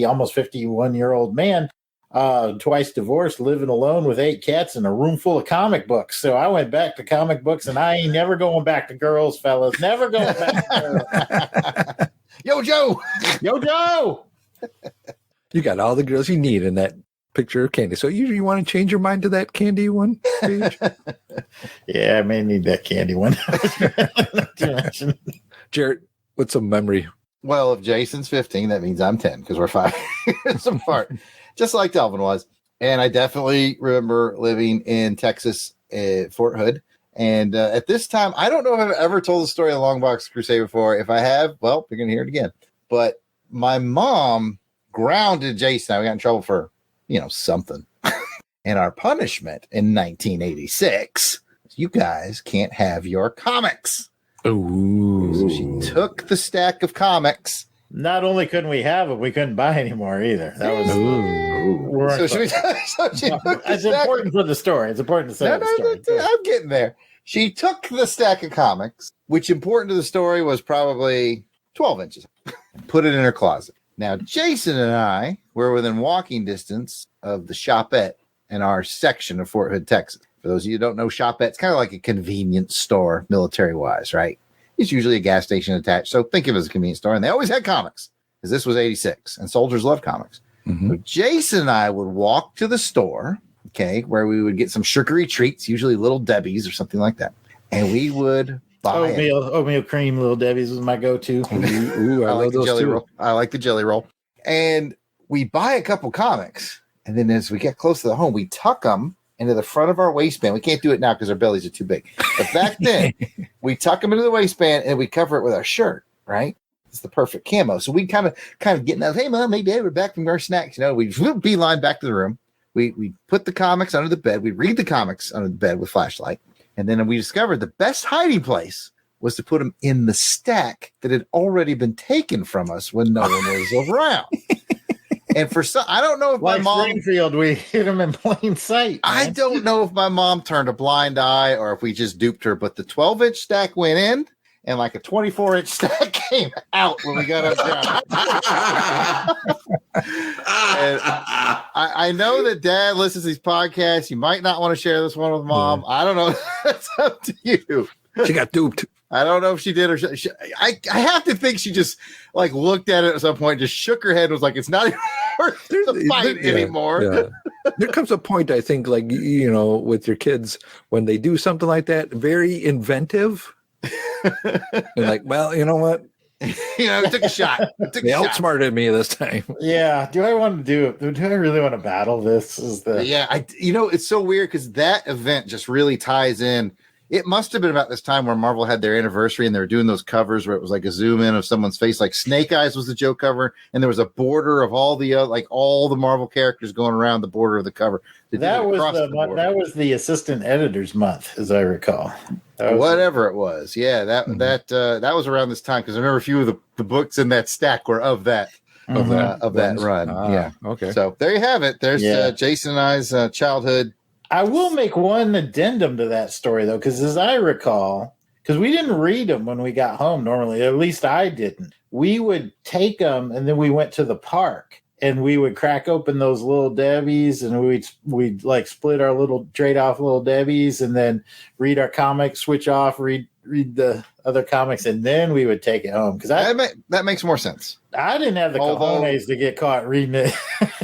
almost 51-year-old man, twice divorced, living alone with 8 cats in a room full of comic books. So I went back to comic books, and I ain't never going back to girls, fellas. Never going back to girls. Yo, Joe! Yo, Joe! You got all the girls you need in that picture of Candy. So you want to change your mind to that Candy one page? Yeah, I may need that Candy one. Jarrett, what's a memory? Well, if Jason's 15, that means I'm 10 because we're 5 years apart, just like Delvin was. And I definitely remember living in Texas at Fort Hood. And at this time, I don't know if I've ever told the story of LONGBOX CRUSADE before. If I have, well, you're going to hear it again. But my mom grounded Jason. We got in trouble for something. And our punishment in 1986, you guys can't have your comics. Ooh. So she took the stack of comics. Not only couldn't we have them, we couldn't buy any more either. That was it's important for the story. It's important to say the story. I'm getting there. She took the stack of comics, which important to the story was probably 12 inches, and put it in her closet. Now, Jason and I were within walking distance of the Shopette in our section of Fort Hood, Texas. For those of you who don't know, Shopette's kind of like a convenience store, military-wise, right? It's usually a gas station attached, so think of it as a convenience store. And they always had comics, because this was 86, and soldiers love comics. Mm-hmm. So Jason and I would walk to the store, where we would get some sugary treats, usually Little Debbie's or something like that. And we would buy oatmeal cream Little Debbie's was my go-to. Ooh, I like the jelly roll. I like the jelly roll. And we buy a couple comics, and then as we get close to the home, we tuck them into the front of our waistband. We can't do it now because our bellies are too big. But back then, we tuck them into the waistband and we cover it with our shirt, right? It's the perfect camo. So we kind of getting out, hey, Mom, hey, Dad, we're back from our snacks. We beeline back to the room. We put the comics under the bed. We read the comics under the bed with flashlight. And then we discovered the best hiding place was to put them in the stack that had already been taken from us when no one was around. And for some, I don't know if my mom, Springfield, we hit them in plain sight. Man. I don't know if my mom turned a blind eye or if we just duped her, but the 12-inch stack went in and like a 24-inch stack came out when we got up down. And I know that Dad listens to these podcasts. You might not want to share this one with Mom. I don't know. That's up to you. She got duped. I don't know if she did or I have to think she just like looked at it at some point, just shook her head and was like, it's not even worth the fight anymore. Yeah. There comes a point, I think, like, with your kids, when they do something like that, very inventive. And like, well, you know what? It took a shot. They outsmarted me this time. Yeah. Do I really want to battle this? It's so weird because that event just really ties in. It must have been about this time where Marvel had their anniversary and they were doing those covers where it was like a zoom in of someone's face, like Snake Eyes was the Joe cover, and there was a border of all the Marvel characters going around the border of the cover. That was the assistant editors month, as I recall. Whatever it was, yeah. That was around this time because I remember a few of the books in that stack were of that run. Yeah. Okay. So there you have it. There's Jason and I's childhood. I will make one addendum to that story, though, because as I recall, because we didn't read them when we got home normally, at least I didn't. We would take them, and then we went to the park, and we would crack open those Little Debbies, and we'd like split our trade off Little Debbies, and then read our comics, switch off, read the other comics, and then we would take it home. Because that makes more sense. I didn't have the cojones to get caught reading it.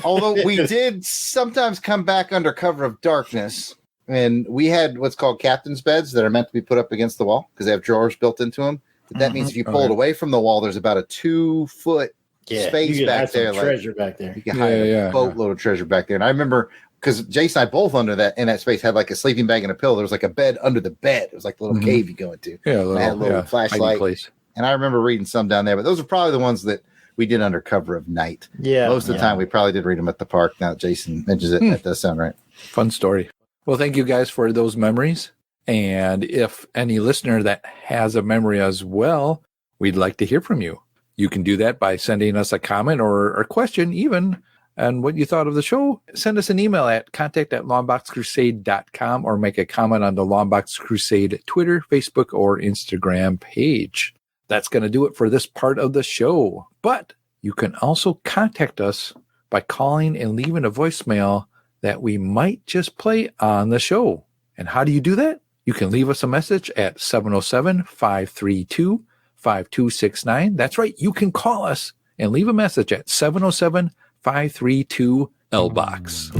Although we did sometimes come back under cover of darkness, and we had what's called captain's beds that are meant to be put up against the wall because they have drawers built into them. But that means if you pull it away from the wall, there's about a 2-foot space back there. Treasure back there. You can hide a boatload of treasure back there. And I remember because Jason and I both in that space had like a sleeping bag and a pillow. There was like a bed under the bed. It was like a little cave you go into. Yeah, a little flashlight. And I remember reading some down there, but those are probably the ones that we did under cover of night. Yeah. Most of the time we probably did read them at the park. Now that Jason mentions it, that does sound right. Fun story. Well, thank you guys for those memories. And if any listener that has a memory as well, We'd like to hear from you. You can do that by sending us a comment or a question even on what you thought of the show. Send us an email at contact@longboxcrusade.com or make a comment on the Longbox Crusade Twitter, Facebook, or Instagram page. That's going to do it for this part of the show. But you can also contact us by calling and leaving a voicemail that we might just play on the show. And how do you do that? You can leave us a message at 707-532-5269. That's right. You can call us and leave a message at 707-532-LBOX.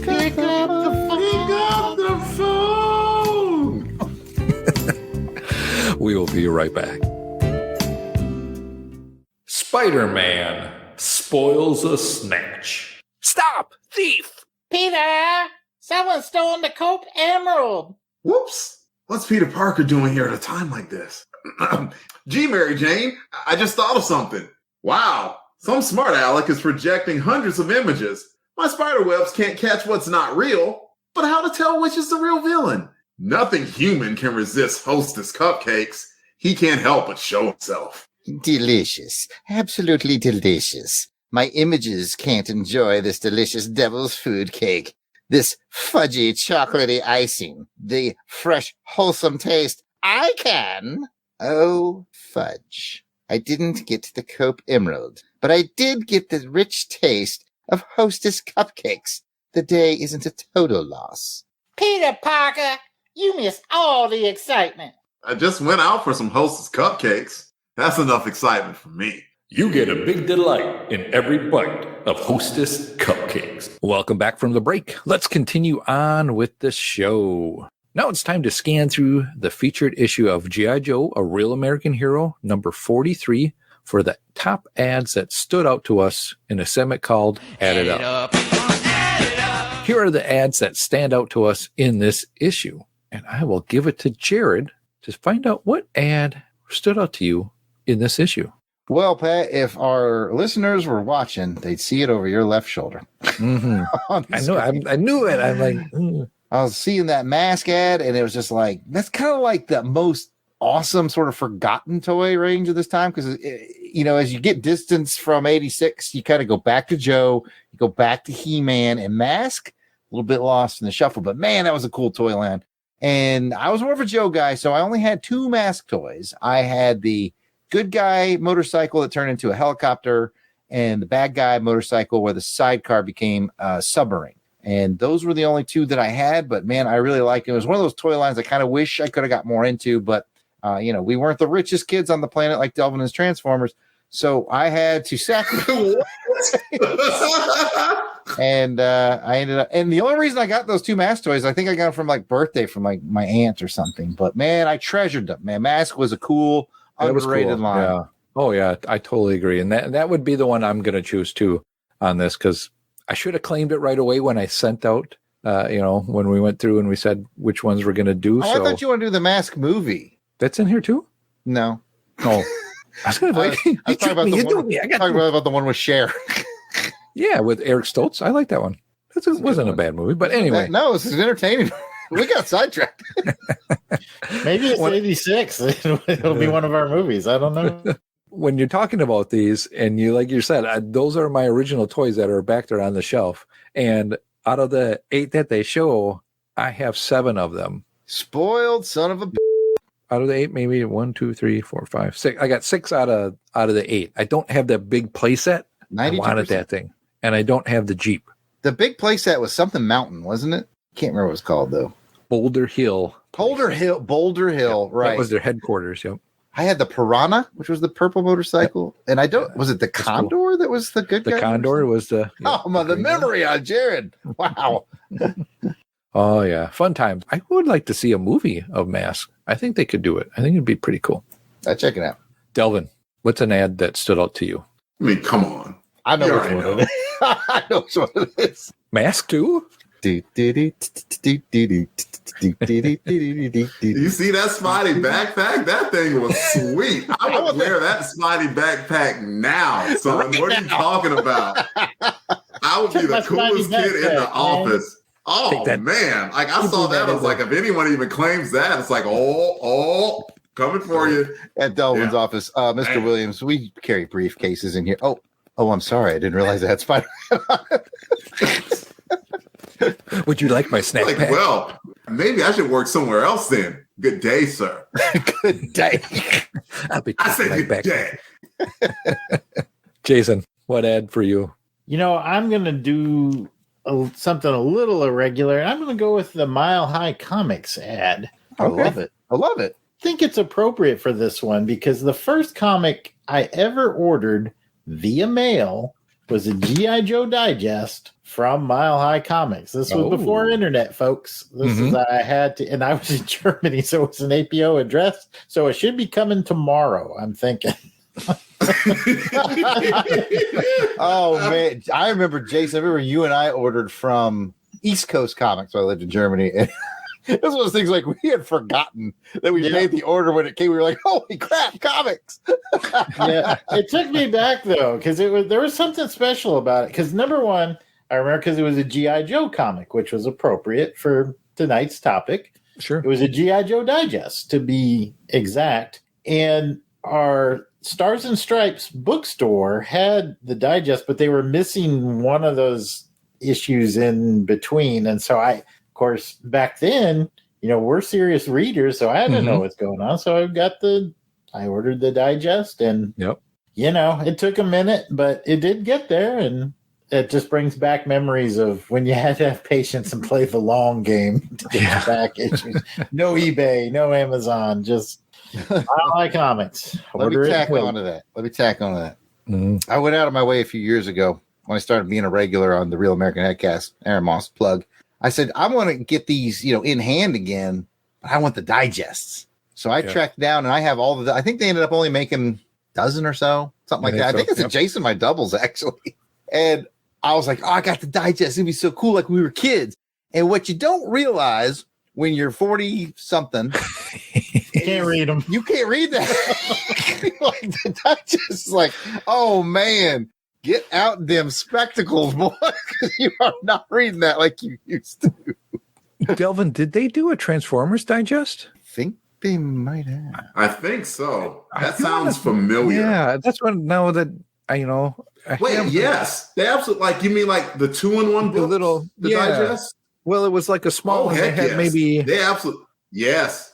Pick up the phone. We will be right back. Spider-Man spoils a snatch. Stop, thief! Peter, someone's stolen the Cope Emerald. Whoops. What's Peter Parker doing here at a time like this? Gee, Mary Jane, I just thought of something. Wow. Some smart aleck is projecting hundreds of images. My spider webs can't catch what's not real, but how to tell which is the real villain? Nothing human can resist Hostess cupcakes. He can't help but show himself. Delicious. Absolutely delicious. My images can't enjoy this delicious devil's food cake. This fudgy, chocolatey icing. The fresh, wholesome taste. I can. Oh, fudge. I didn't get the Cope Emerald, but I did get the rich taste of Hostess cupcakes. The day isn't a total loss. Peter Parker, you missed all the excitement. I just went out for some Hostess cupcakes. That's enough excitement for me. You get a big delight in every bite of Hostess cupcakes. Welcome back from the break. Let's continue on with the show. Now it's time to scan through the featured issue of G.I. Joe, A Real American Hero, number 43, for the top ads that stood out to us in a segment called Add It Up. Here are the ads that stand out to us in this issue. And I will give it to Jared to find out what ad stood out to you in this issue. Well, Pat, if our listeners were watching, they'd see it over your left shoulder. Mm-hmm. I knew it. I'm like, I was seeing that mask ad, and it was just like, that's kind of like the most awesome sort of forgotten toy range of this time. Because, as you get distance from 86, you kind of go back to Joe, you go back to He-Man, and Mask, a little bit lost in the shuffle. But man, that was a cool toy land. And I was more of a Joe guy, so I only had 2 Mask toys. I had the good guy motorcycle that turned into a helicopter, and the bad guy motorcycle where the sidecar became a submarine. And those were the only 2 that I had, but man, I really liked it. It was one of those toy lines I kind of wish I could have got more into, but we weren't the richest kids on the planet like Delvin and his Transformers, so I had to sacrifice. And I ended up, and the only reason I got those 2 Mask toys, I think I got them from like birthday from like my aunt or something, but man, I treasured them. Man, Mask was a cool, underrated line. Yeah. Oh yeah, I totally agree. And that would be the one I'm going to choose too on this, because I should have claimed it right away when I sent out, when we went through and we said which ones we're going to do. I thought you want to do the Mask movie. That's in here too? No. Oh, I was going to I talking about the one with Cher. Yeah, with Eric Stoltz. I like that one. It wasn't a bad movie, but anyway. No, this is entertaining. We got sidetracked. Maybe it's 86. It'll be one of our movies. I don't know. When you're talking about these, and like you said, those are my original toys that are back there on the shelf. And out of the 8 that they show, I have 7 of them. Spoiled son of a. Out of the 8, maybe 1, 2, 3, 4, 5, 6. I got 6 out of the 8. I don't have that big playset. I wanted that thing, and I don't have the Jeep. The big playset was something mountain, wasn't it? Can't remember what it was called though. Boulder Hill. Boulder Hill, yep, right? That was their headquarters. Yep. I had the Piranha, which was the purple motorcycle, and was it the Condor cool. that was the good guy? The Condor was the. The memory on Jared. Wow. Oh yeah, fun times. I would like to see a movie of Mask. I think they could do it. I think it'd be pretty cool. Check it out. Delvin, what's an ad that stood out to you? I mean, come on. I know which one it is. I know which one it is. Mask 2? You see that Spidey backpack? That thing was sweet. I would wear that Spidey backpack now, son. What are you talking about? I would be the coolest kid in the office. Oh, man. Like, I saw that. I was like, if anyone even claims that, it's like, oh. Coming for you. At Delvin's Yeah. office. Mr. Man. Williams, we carry briefcases in here. Oh, I'm sorry. I didn't realize I had Spider-Man on it. Would you like my snack Like, pack? well, maybe I should work somewhere else then. Good day, sir. Good day. I'll be I taking said my good back. day. Jason, what ad for you? You know, I'm going to do something a little irregular. I'm going to go with the Mile High Comics ad. I love it. I love it. I think it's appropriate for this one because the first comic I ever ordered via mail was a G.I. Joe digest from Mile High Comics. This was before internet, folks. This is I had to, and I was in Germany, so it's an APO address. So it should be coming tomorrow, I'm thinking. Oh man, I remember Jason. I remember you and I ordered from East Coast Comics. When I lived in Germany. And it was one of those things like we had forgotten that we made the order when it came. We were like, "Holy crap, comics!" Yeah, it took me back though because there was something special about it. Because number one, I remember because it was a GI Joe comic, which was appropriate for tonight's topic. Sure. It was a GI Joe digest to be exact, and our Stars and Stripes bookstore had the digest, but they were missing one of those issues in between. And so of course, back then, we're serious readers, so I didn't know what's going on. So I ordered the digest and, it took a minute, but it did get there. And it just brings back memories of when you had to have patience and play the long game to get back issues. No eBay, no Amazon, just I like comics. Let me tack onto that. I went out of my way a few years ago when I started being a regular on the Real American Headcast, Aaron Moss plug. I said, I want to get these, in hand again, but I want the digests. So I tracked down and I have all of the, I think they ended up only making a dozen or so, something like that. I think it's Jason my doubles actually. And I was like, oh, I got the digest. It'd be so cool like we were kids. And what you don't realize when you're 40 something, you can't read them. You can't read that. Like the digest is like, oh man, get out them spectacles, boy. You are not reading that like you used to. Delvin, did they do a Transformers digest? I think they might have. I think so. That sounds familiar. Yeah, that's what now that yes. They absolutely you mean like the 2-in-1 book? The digest? Well, it was like a small one. They had maybe they absolutely yes.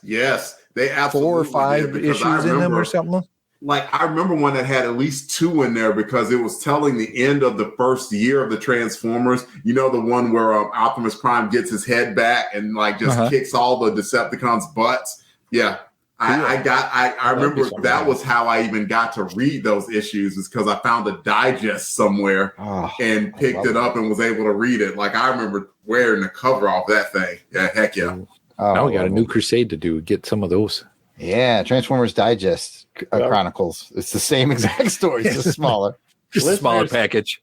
They absolutely 4 or 5 issues in them or something. Like I remember one that had at least 2 in there because it was telling the end of the first year of the Transformers. The one where Optimus Prime gets his head back and just kicks all the Decepticons' butts. Yeah. I remember that was how I even got to read those issues is because I found a digest somewhere and picked it up and was able to read it. Like I remember wearing the cover off that thing. Yeah, heck yeah. Now we got a new crusade to do. Get some of those. Yeah, Transformers Digest Chronicles. It's the same exact story, it's just smaller. Just a smaller package.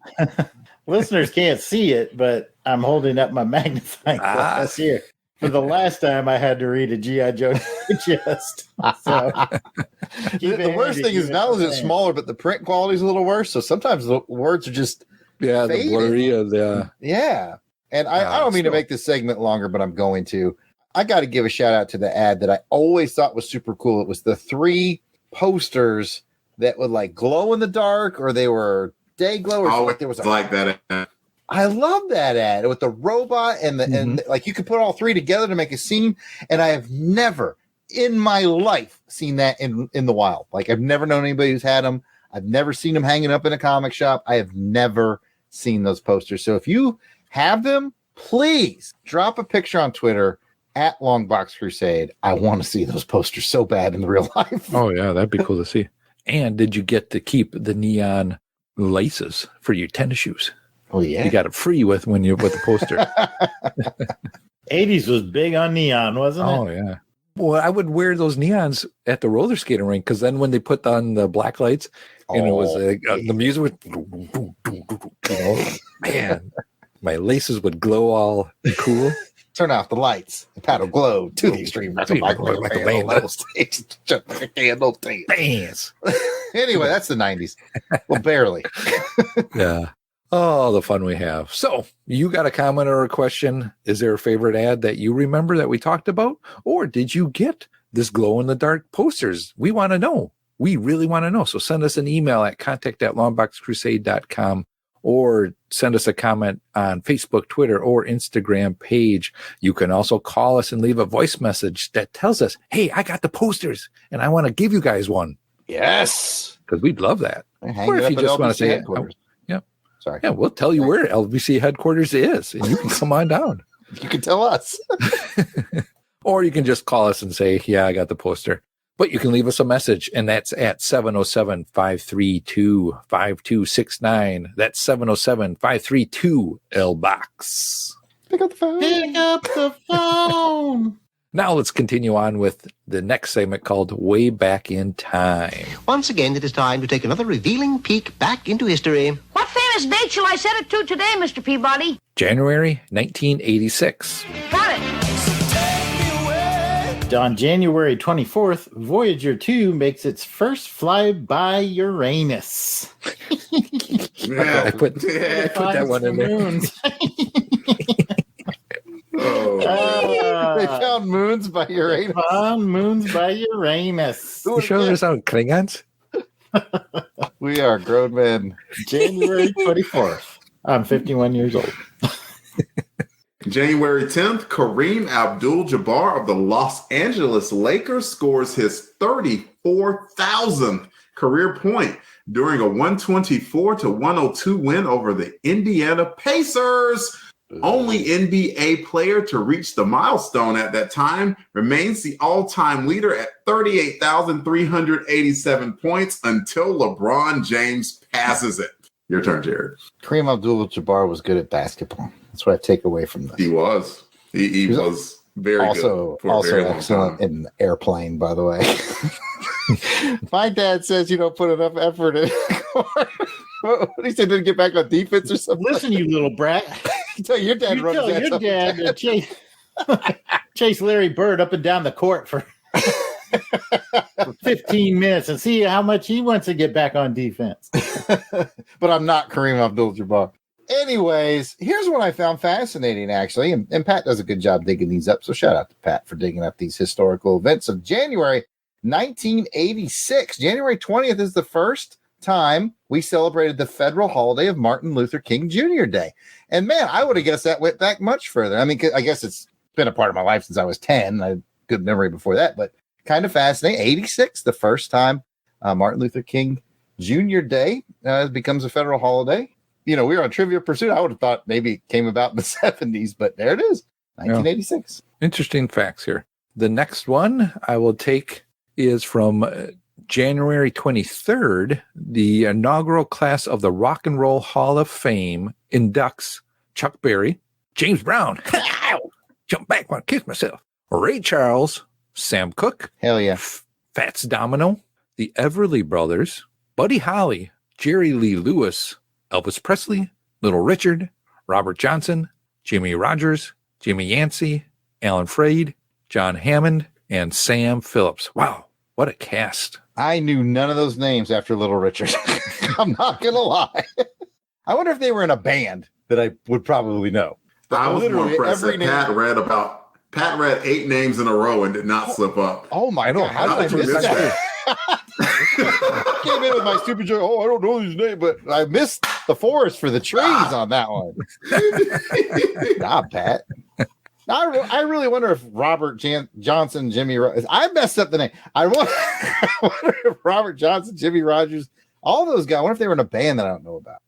Listeners can't see it, but I'm holding up my magnifying glass here. For the last time, I had to read a G.I. Joe digest. So, the worst thing is not only is it smaller, but the print quality is a little worse. So sometimes the words are just the blurry of the And I don't mean to make this segment longer, but I'm going to. I got to give a shout out to the ad that I always thought was super cool. It was the 3 posters that would glow in the dark, or they were day glow, or there was that. I love that ad with the robot and and you could put all 3 together to make a scene. And I have never in my life seen that in the wild. I've never known anybody who's had them. I've never seen them hanging up in a comic shop. I have never seen those posters. So if you have them, please drop a picture on Twitter at LONGBOX CRUSADE. I want to see those posters so bad in the real life. Oh yeah, that'd be cool to see. And did you get to keep the neon laces for your tennis shoes? Oh yeah, you got it free with the poster. 80s was big on neon, wasn't it? Oh yeah. Well, I would wear those neons at the roller skating rink because then when they put on the black lights and it was the music would, man, my laces would glow all cool. Turn off the lights. The paddle glow to the extreme. That's what like a candle. Just like a candle dance. Anyway, that's the 90s. Well, barely. Yeah. Oh, the fun we have. So you got a comment or a question. Is there a favorite ad that you remember that we talked about? Or did you get this glow-in-the-dark posters? We want to know. We really want to know. So send us an email at contact@longboxcrusade.com or send us a comment on Facebook, Twitter, or Instagram page. You can also call us and leave a voice message that tells us, hey, I got the posters and I want to give you guys one. Yes. Because we'd love that. Or if you just want to say, sorry. Yeah, we'll tell you where LBC headquarters is and you can come on down. You can tell us. Or you can just call us and say, yeah, I got the poster. But you can leave us a message, and that's at 707-532-5269. That's 707-532-LBOX. Pick up the phone. Pick up the phone. Now let's continue on with the next segment called Way Back in Time. Once again, it is time to take another revealing peek back into history. What famous date shall I set it to today, Mr. Peabody? January 1986. Got it. On January 24th, Voyager 2 makes its first flyby Uranus. I put that one in there. They found moons by Uranus. You sure there's no Klingons? We are grown men. January 24th. I'm 51 years old. January 10th, Kareem Abdul-Jabbar of the Los Angeles Lakers scores his 34,000th career point during a 124-102 win over the Indiana Pacers. Only NBA player to reach the milestone at that time, remains the all-time leader at 38,387 points until LeBron James passes it. Your turn, Jared. Kareem Abdul-Jabbar was good at basketball. That's what I take away from this. He was. He was very also, good. Also excellent in the airplane, by the way. My dad says you don't put enough effort in. What he said, didn't get back on defense or something. Listen, you little brat. Tell your dad. You tell your dad to chase Larry Bird up and down the court for 15 minutes and see how much he wants to get back on defense. But I'm not Kareem Abdul-Jabbar. Anyways, here's what I found fascinating, actually, and Pat does a good job digging these up, so shout out to Pat for digging up these historical events of January 1986. January 20th is the first time we celebrated the federal holiday of Martin Luther King Jr. Day. And man, I would have guessed that went back much further. I mean, I guess it's been a part of my life since I was 10. I had good memory before that, but kind of fascinating. 86, the first time Martin Luther King Jr. Day becomes a federal holiday. You know, we were on Trivia Pursuit. I would have thought maybe it came about in the 70s, but there it is, 1986. Yeah. Interesting facts here. The next one I will take is from January 23rd. The inaugural class of the Rock and Roll Hall of Fame inducts Chuck Berry, James Brown, jump back, want to kiss myself, Ray Charles, Sam Cooke, hell yeah, Fats Domino, the Everly Brothers, Buddy Holly, Jerry Lee Lewis, Elvis Presley, Little Richard, Robert Johnson, Jimmy Rogers, Jimmy Yancey, Alan Freed, John Hammond, and Sam Phillips. Wow, what a cast. I knew none of those names after Little Richard. I'm not going to lie. I wonder if they were in a band that I would probably know. I was more impressed that Pat read 8 names in a row and did not slip up. Oh my God. How did I miss that? I came in with my stupid joke. Oh, I don't know these names, but I missed the forest for the trees on that one. Nah, Pat. I really wonder if Robert Johnson, Jimmy Rogers. I messed up the name. I wonder if Robert Johnson, Jimmy Rogers, all those guys. I wonder if they were in a band that I don't know about.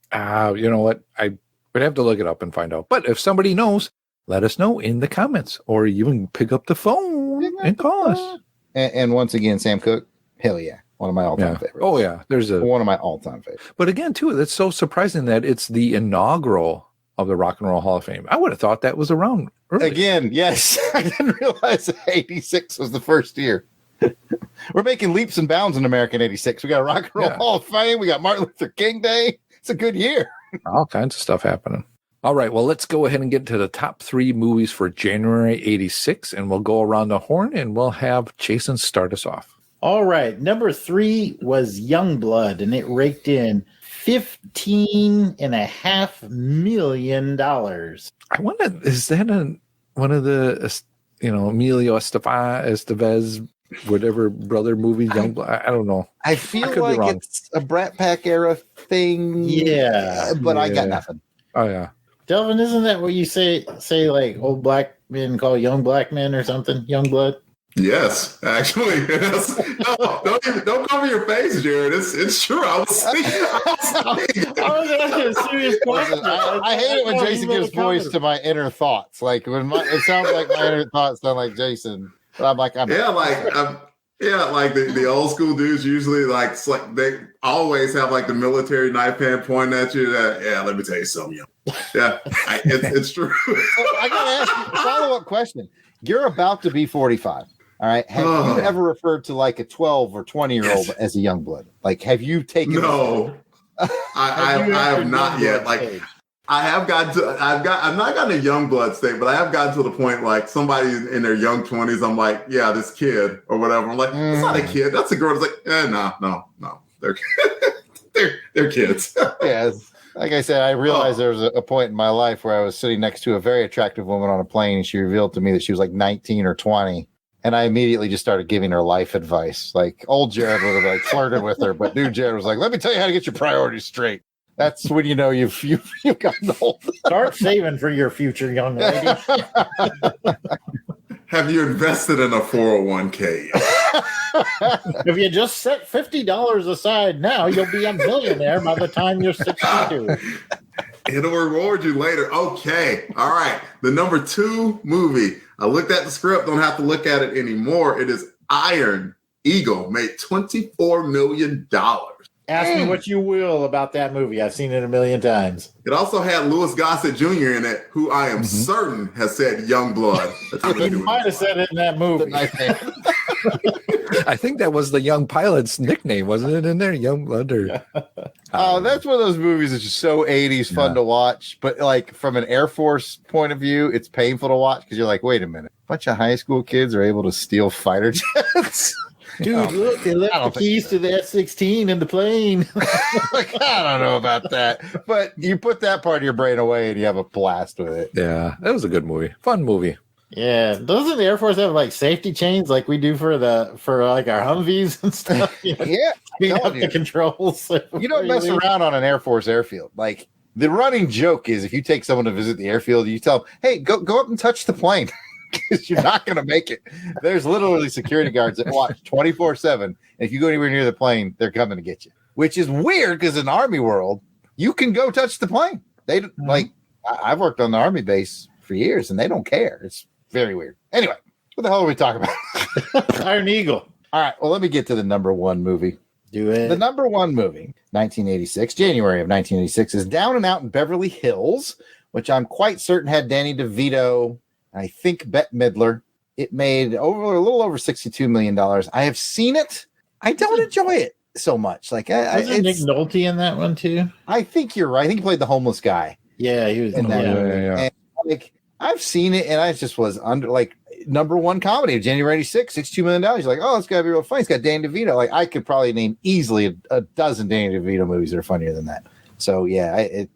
You know what? I would have to look it up and find out. But if somebody knows, let us know in the comments, or you can pick up the phone and call us. And once again, Sam Cooke, hell yeah. One of my all-time favorites. Oh, yeah. There's one of my all-time favorites. But again, too, that's so surprising that it's the inaugural of the Rock and Roll Hall of Fame. I would have thought that was around early. Again, yes. I didn't realize that 86 was the first year. We're making leaps and bounds in American 86. We got a Rock and Roll Hall of Fame. We got Martin Luther King Day. It's a good year. All kinds of stuff happening. All right, well, let's go ahead and get to the top 3 movies for January 86, and we'll go around the horn, and we'll have Jason start us off. All right, number 3 was Youngblood, and it raked in $15.5 million. I wonder, is that one of the, Emilio Estevez whatever brother movie, Youngblood. I don't know. I feel could be like wrong. it's a Brat Pack era thing. Yeah. But I got Yeah. nothing. Oh yeah. Delvin, isn't that what you say like old black men call young black men or something? Young blood? Yes, actually. Yes. No, don't cover your face, Jared. It's true. I was thinking. I was asking a serious question. I hate it when Jason gives voice to my inner thoughts. Like when it sounds like my inner thoughts sound like Jason. But I'm like, like the old school dudes usually like they always have like the military knife hand pointing at you. Let me tell you something. Yeah, it's true. So I gotta ask you a follow-up question. You're about to be 45. All right. Have you ever referred to like a 12 or 20-year-old as a young blood? Like, have you taken? No, I have not yet. Like, I have gotten to. I've not gotten a young blood state, but I have gotten to the point like somebody in their young 20s. I'm like, yeah, this kid or whatever. I'm like, it's not a kid. That's a girl. It's like, no. They're kids. Yes. Like I said, I realized there was a point in my life where I was sitting next to a very attractive woman on a plane, and she revealed to me that she was like 19 or 20. And I immediately just started giving her life advice. Like old Jared would have like flirted with her, but new Jared was like, "Let me tell you how to get your priorities straight." That's when you know you've gotten old. Start saving for your future, young lady. Have you invested in a 401k? If you just set $50 aside now, you'll be a millionaire by the time you're 62. It'll reward you later. Okay. All right. The number 2 movie. I looked at the script. Don't have to look at it anymore. It is Iron Eagle. Made $24 million. Ask me what you will about that movie. I've seen it a million times. It also had Louis Gossett Jr. in it, who I am certain has said young blood. He might have said it in that movie. I think that was the young pilot's nickname, wasn't it? In there, Young Blood. Or Oh, that's one of those movies that's just so 80s fun to watch. But like from an Air Force point of view, it's painful to watch because you're like, wait a minute, a bunch of high school kids are able to steal fighter jets. Dude, look, they left the keys to the F-16 in the plane. Like, I don't know about that. But you put that part of your brain away and you have a blast with it. yeah, that was a good movie, fun movie. Yeah, doesn't the Air Force have like safety chains like we do for like our Humvees and stuff? Yeah, clean up the controls. You don't mess around on an Air Force airfield. Like the running joke is, if you take someone to visit the airfield, you tell them, "Hey, go up and touch the plane," because you're not going to make it. There's literally security guards that watch 24/7. And if you go anywhere near the plane, they're coming to get you. Which is weird because in the Army world, you can go touch the plane. They like I've worked on the Army base for years, and they don't care. It's very weird. Anyway, what the hell are we talking about? Iron Eagle. All right. Well, let me get to the number 1 movie. Do it. The number 1 movie, 1986, January of 1986, is Down and Out in Beverly Hills, which I'm quite certain had Danny DeVito, I think Bette Midler. It made a little over $62 million. I have seen it. I don't enjoy it so much. Like, Wasn't Nick Nolte in that one too? I think you're right. I think he played the homeless guy. Yeah, he was in that movie. Yeah. And, like, I've seen it, and I just was under like number 1 comedy of January 86, $62 million. You're like, oh, it's got to be real funny. It's got Danny DeVito. Like, I could probably name easily a dozen Danny DeVito movies that are funnier than that. So, yeah, it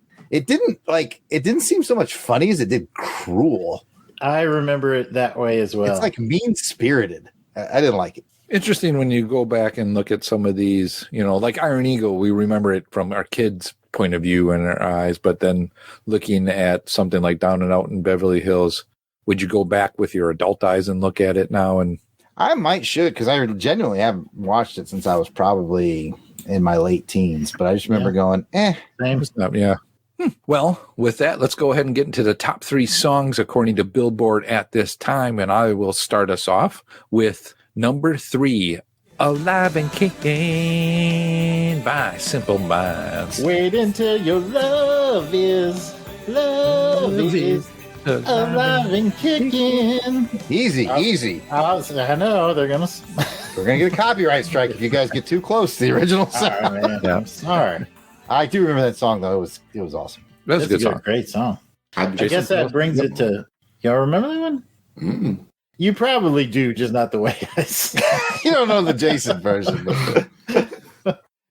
didn't seem so much funny as it did cruel. I remember it that way as well. It's like mean-spirited. I didn't like it. Interesting when you go back and look at some of these, like Iron Eagle, we remember it from our kids' point of view and our eyes, but then looking at something like Down and Out in Beverly Hills, would you go back with your adult eyes and look at it now? And I might should, because I genuinely haven't watched it since I was probably in my late teens, but I just remember going, Same. Yeah. Well, with that, let's go ahead and get into the top 3 songs according to Billboard at this time. And I will start us off with number 3, Alive and Kicking by Simple Minds. Wait until your love is alive and kicking. Easy. I know they're gonna. We're gonna get a copyright strike if you guys get too close to the original sound. All right, man. Yeah. I'm sorry. I do remember that song though. It was awesome. That's a good song. Great song. I Jason, guess that brings it to. Y'all remember that one? Mm-mm. You probably do, just not the way I say. You don't know the Jason version.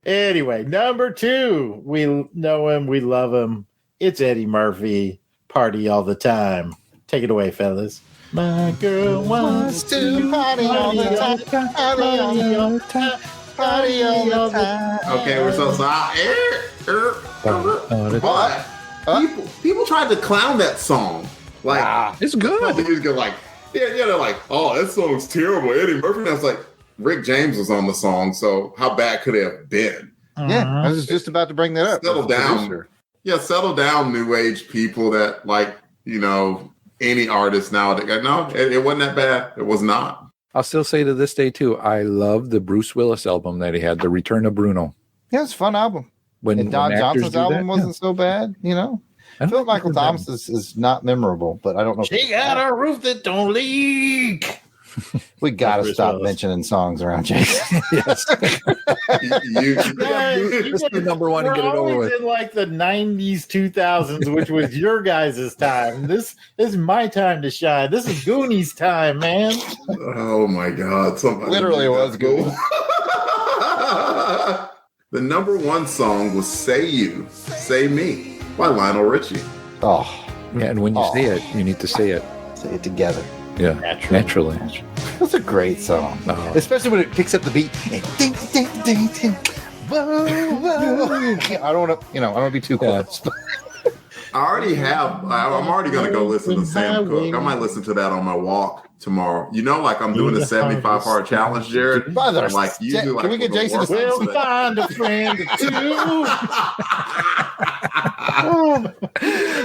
Anyway, number 2. We know him. We love him. It's Eddie Murphy. Party all the time. Take it away, fellas. My girl wants to party all the time. Party all the time. Party all the time. Okay, we're so people tried to clown that song. Like, it's good. They're like, oh, that song's terrible. Eddie Murphy. And I was like, Rick James was on the song, so how bad could it have been? Yeah, I was just about to bring that up. Settle down. Yeah, settle down, new age people that like, any artist nowadays. No, it wasn't that bad. It was not. I'll still say to this day, too, I love the Bruce Willis album that he had, The Return of Bruno. Yeah, it's a fun album. And Don Johnson's album wasn't so bad, I feel like Michael Thomas is not memorable, but I don't know. She got a roof that don't leak. We got to stop mentioning songs around Jason. Yes. This is number one and get it over with. In like the 90s, 2000s, which was your guys' time. This is my time to shine. This is Goonies time, man. Oh my God. Literally was good. The number one song was Say You, Say Me by Lionel Richie. Oh. Yeah, and when you say it, you need to say it. Say it together. Yeah, naturally. That's a great song, especially when it picks up the beat. Ding, ding, ding, ding. Whoa, whoa. I don't want to, I don't want to be too close. I'm already going to go listen to Sam Cooke. I might listen to that on my walk tomorrow. I'm doing the 75 hard challenge, Jared. Like you do. Can we get Jason to We'll find a friend too.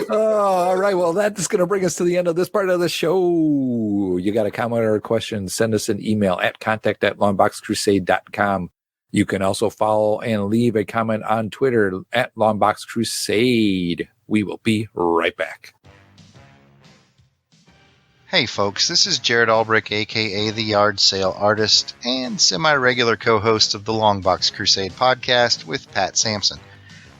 All right. Well, that's going to bring us to the end of this part of the show. You got a comment or a question, send us an email at contact@longboxcrusade.com. You can also follow and leave a comment on Twitter at LongboxCrusade. We will be right back. Hey folks, this is Jared Albrick, aka the Yard Sale Artist and semi-regular co-host of the Longbox Crusade podcast with Pat Sampson.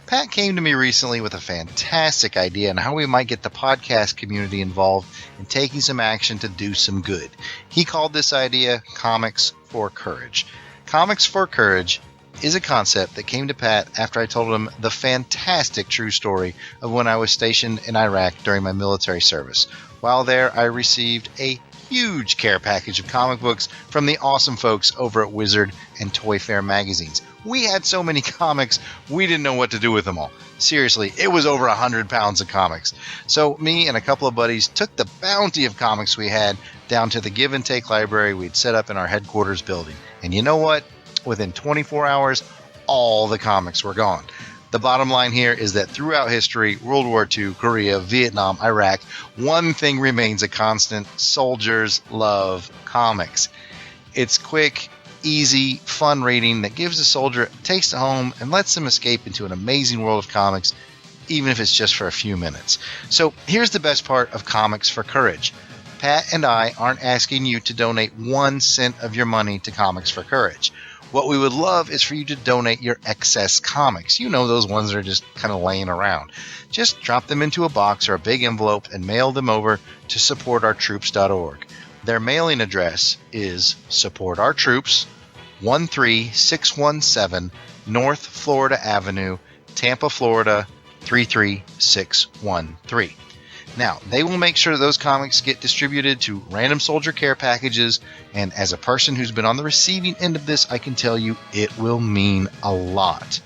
Pat came to me recently with a fantastic idea on how we might get the podcast community involved in taking some action to do some good. He called this idea Comics for Courage. Comics for Courage is a concept that came to Pat after I told him the fantastic true story of when I was stationed in Iraq during my military service. While there, I received a huge care package of comic books from the awesome folks over at Wizard and Toy Fair magazines. We had so many comics, we didn't know what to do with them all. Seriously, it was over 100 pounds of comics. So me and a couple of buddies took the bounty of comics we had down to the Give and Take library we'd set up in our headquarters building. And you know what? Within 24 hours, all the comics were gone. The bottom line here is that throughout history, World War II, Korea, Vietnam, Iraq, one thing remains a constant: soldiers love comics. It's quick, easy, fun reading that gives the soldier a taste of home and lets them escape into an amazing world of comics, even if it's just for a few minutes. So here's the best part of Comics for Courage. Pat and I aren't asking you to donate 1 cent of your money to Comics for Courage. What we would love is for you to donate your excess comics. You know, those ones that are just kind of laying around. Just drop them into a box or a big envelope and mail them over to supportourtroops.org. Their mailing address is Support Our Troops, 13617 North Florida Avenue, Tampa, Florida, 33613. Now, they will make sure those comics get distributed to random soldier care packages, and as a person who's been on the receiving end of this, I can tell you it will mean a lot.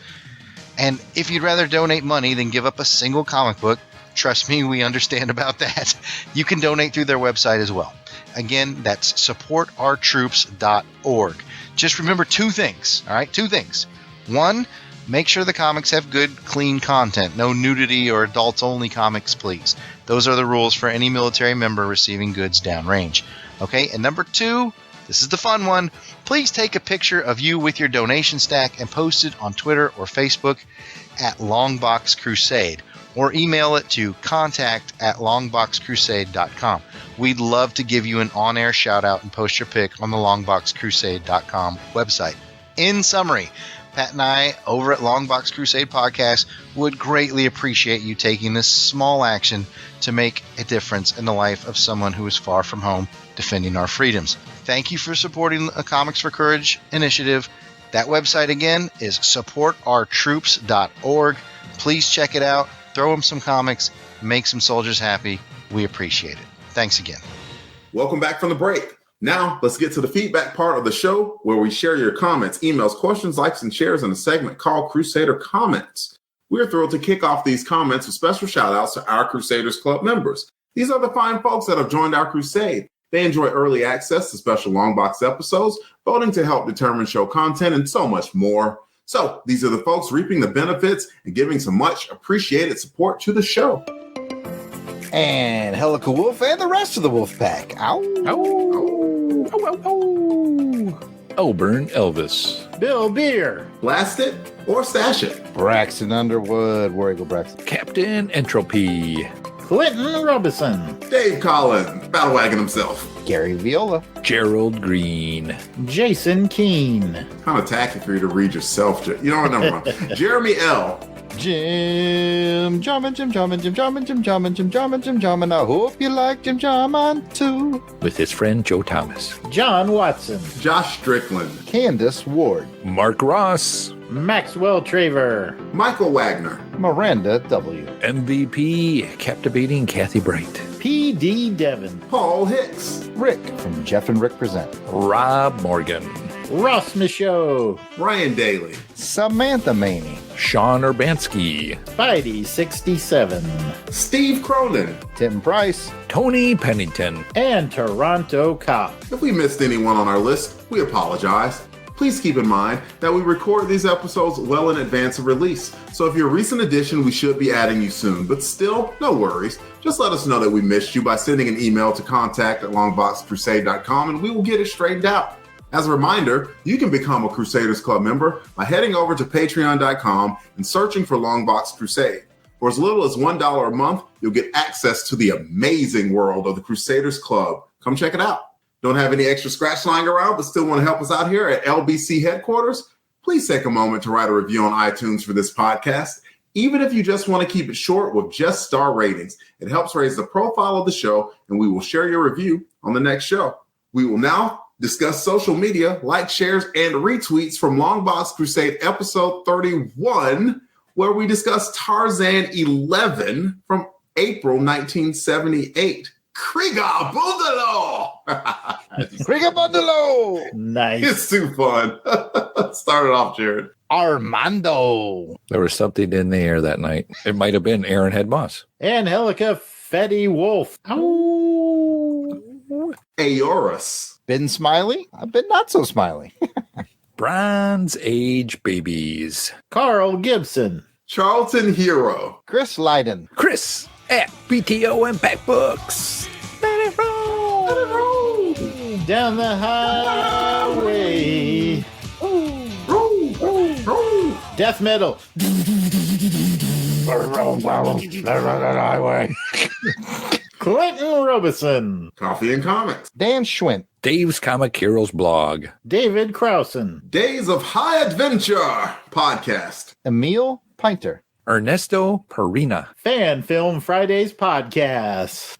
And if you'd rather donate money than give up a single comic book, trust me, we understand about that. You can donate through their website as well. Again, that's supportourtroops.org. Just remember 2 things, all right? 2 things. 1, make sure the comics have good, clean content. No nudity or adults-only comics, please. Those are the rules for any military member receiving goods downrange. Okay, and number 2, this is the fun one. Please take a picture of you with your donation stack and post it on Twitter or Facebook at LONGBOX CRUSADE, or email it to contact@longboxcrusade.com. We'd love to give you an on-air shout-out and post your pic on the longboxcrusade.com website. In summary, Pat and I over at Longbox Crusade Podcast would greatly appreciate you taking this small action to make a difference in the life of someone who is far from home defending our freedoms. Thank you for supporting the Comics for Courage initiative. That website again is supportourtroops.org. Please check it out. Throw them some comics. Make some soldiers happy. We appreciate it. Thanks again. Welcome back from the break. Now, let's get to the feedback part of the show where we share your comments, emails, questions, likes, and shares in a segment called Crusader Comments. We're thrilled to kick off these comments with special shout-outs to our Crusaders Club members. These are the fine folks that have joined our crusade. They enjoy early access to special Longbox episodes, voting to help determine show content, and so much more. So, these are the folks reaping the benefits and giving some much appreciated support to the show. And Helica Wolf and the rest of the Wolf Pack. Ow. Ow. Ow, ow, ow. Elburn Elvis. Bill Beer. Blast it or stash it. Braxton Underwood. War Eagle Braxton. Captain Entropy. Clinton Robinson. Dave Collins. Battle Wagon himself. Gary Viola. Gerald Green. Jason Keene. Kind of tacky for you to read yourself. You know what? Never mind. Jeremy L. Jim Jarman, Jim Jarman, Jim Jarman, Jim Jarman, Jim Jarman, Jim Jarman. I hope you like Jim Jarman too. With his friend Joe Thomas. John Watson. Josh Strickland. Candace Ward. Mark Ross. Maxwell Traver. Michael Wagner. Miranda W. MVP. Captivating Kathy Bright. P.D. Devon. Paul Hicks. Rick from Jeff and Rick Present. Rob Morgan. Ross Michaud. Ryan Daly. Samantha Maney. Sean Urbanski. Spidey 67. Steve Cronin. Tim Price. Tony Pennington. And Toronto Cop. If we missed anyone on our list, we apologize. Please keep in mind that we record these episodes well in advance of release. So if you're a recent addition, we should be adding you soon. But still, no worries. Just let us know that we missed you by sending an email to contact@longboxcrusade.com and we will get it straightened out. As a reminder, you can become a Crusaders Club member by heading over to patreon.com and searching for Longbox Crusade. For as little as $1 a month, you'll get access to the amazing world of the Crusaders Club. Come check it out. Don't have any extra scratch lying around, but still want to help us out here at LBC headquarters? Please take a moment to write a review on iTunes for this podcast. Even if you just want to keep it short with just star ratings, it helps raise the profile of the show, and we will share your review on the next show. We will now discuss social media, like, shares, and retweets from Longbox Crusade episode 31, where we discuss Tarzan 11 from April 1978. Krieger Bundalo! Krieger Bundalo! Nice. It's too fun. Start it off, Jared. Armando. There was something in the air that night. It might have been Aaron Head Moss. And Helica Fetty Wolf. Aorus. Been smiley? I've been not so smiley. Bronze Age Babies. Carl Gibson. Charlton Hero. Chris Leiden. Chris at BTO Impact Books. Let it roll. Let it roll. Down the highway. Death metal. Clinton Robinson. Coffee and Comics. Dan Schwint. Dave's Comic Heroes blog. David Krausen. Days of High Adventure podcast. Emil Pinter. Ernesto Perina. Fan Film Fridays podcast.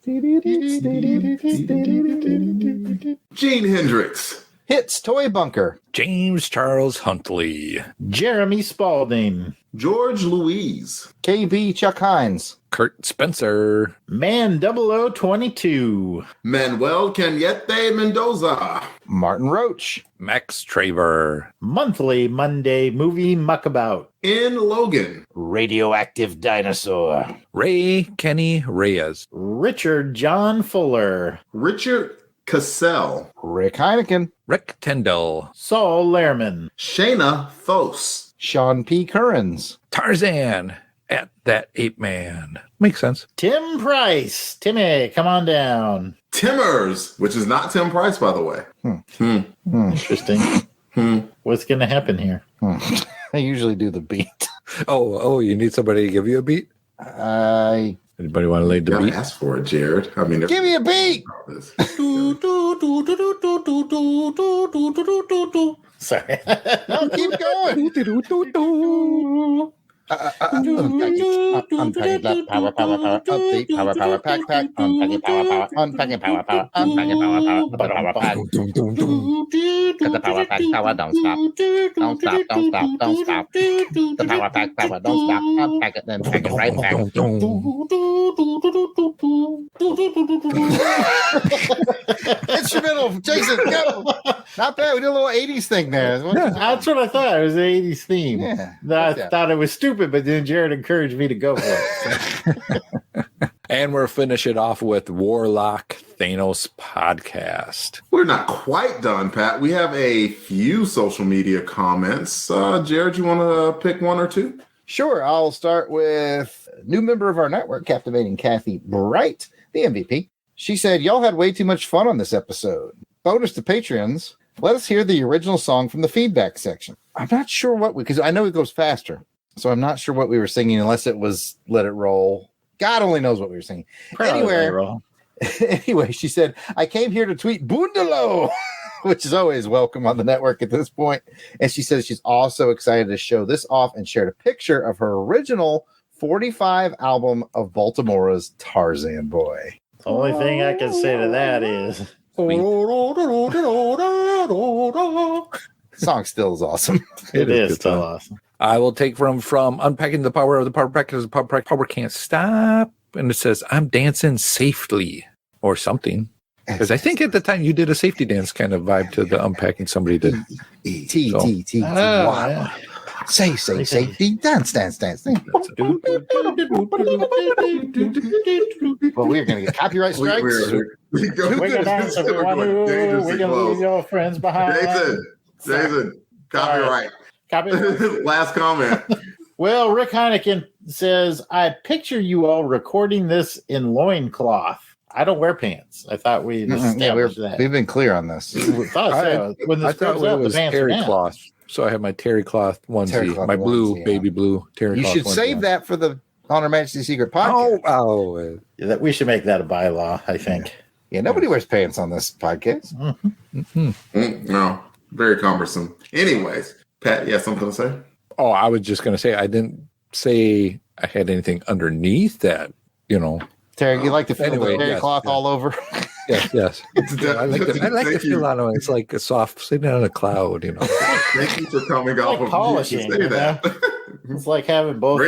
Gene Hendricks. Hits Toy Bunker. James Charles Huntley. Jeremy Spalding. George Louise. KB Chuck Hines. Kurt Spencer. Man 0022. Manuel Cañete Mendoza. Martin Roach. Max Traver. Monthly Monday Movie Muckabout. In Logan. Radioactive Dinosaur. Ray Kenny Reyes. Richard John Fuller. Richard Cassell. Rick Heineken. Rick Tyndall. Saul Lehrman. Shayna Thos. Sean P. Currens. Tarzan at That Ape Man. Makes sense. Tim Price. Timmy, come on down. Timmers, which is not Tim Price, by the way. Interesting. What's going to happen here? I usually do the beat. Oh, you need somebody to give you a beat? Anybody want to lead the beat? Ask for it, Jared. I mean, give me a beat. Sorry. No, keep going. Unpacking power, update, power, pack, unpacking power, unpacking power, unpacking power, pack. Got the power pack, don't stop. Don't stop. The power pack, don't stop. Unpack it, then pack it right back. Instrumental, Jason, go. Not bad. We did a little 80s thing there. That's what I thought. It was the 80s theme. Yeah. I thought it was stupid, but then Jared encouraged me to go for it. And we'll finish it off with Warlock Thanos podcast. We're not quite done, Pat. We have a few social media comments. Jared, you want to pick one or two? Sure. I'll start with a new member of our network, Captivating Kathy Bright, the MVP. She said, y'all had way too much fun on this episode. Bonus to Patreons, let us hear the original song from the feedback section. I'm not sure because I know it goes faster, so I'm not sure what we were singing unless it was Let It Roll. God only knows what we were singing. Anyway, she said, I came here to tweet Boondalo, which is always welcome on the network at this point. And she says she's also excited to show this off and shared a picture of her original 45 album of Baltimore's Tarzan Boy. The only thing I can say to that is... The song still is awesome. It is still awesome. I will take from Unpacking the Power of the Power Pack because the Power Can't Stop. And it says, I'm dancing safely or something. Because I think at the time you did a safety dance kind of vibe to the Unpacking somebody did. T. Wow. Safety. Dance. Well, we're going to get copyright strikes. We're going to dance everyone. We're going to leave your friends behind. Jason, copyright. Last comment. Well, Rick Heineken says, I picture you all recording this in loincloth. I don't wear pants. I thought we established that. We've been clear on this. When this thought it was terry cloth. So I have my terry cloth onesie, my blue, baby blue terry cloth. You should save that for the On Her Majesty's Secret podcast. That we should make that a bylaw, I think. Yeah, nobody wears pants on this podcast. No, very cumbersome. Anyways, Pat, you have something to say? Oh, I was just going to say, I didn't say I had anything underneath that, Terry, you like to feel the terry cloth all over? Yes. I like to feel on it. It's like a soft sitting on a cloud, Thank you for coming off of polishing. It's like having both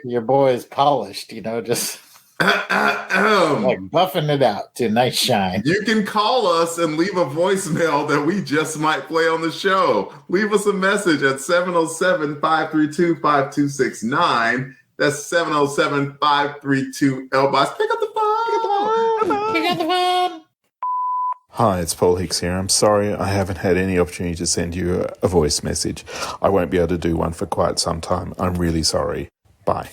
your boys polished, just like buffing it out to a nice shine. You can call us and leave a voicemail that we just might play on the show. Leave us a message at 707-532-5269. That's 707-532-LBOX. Pick up the phone. Pick up the phone. Hi, it's Paul Hicks here. I'm sorry I haven't had any opportunity to send you a voice message. I won't be able to do one for quite some time. I'm really sorry. Bye.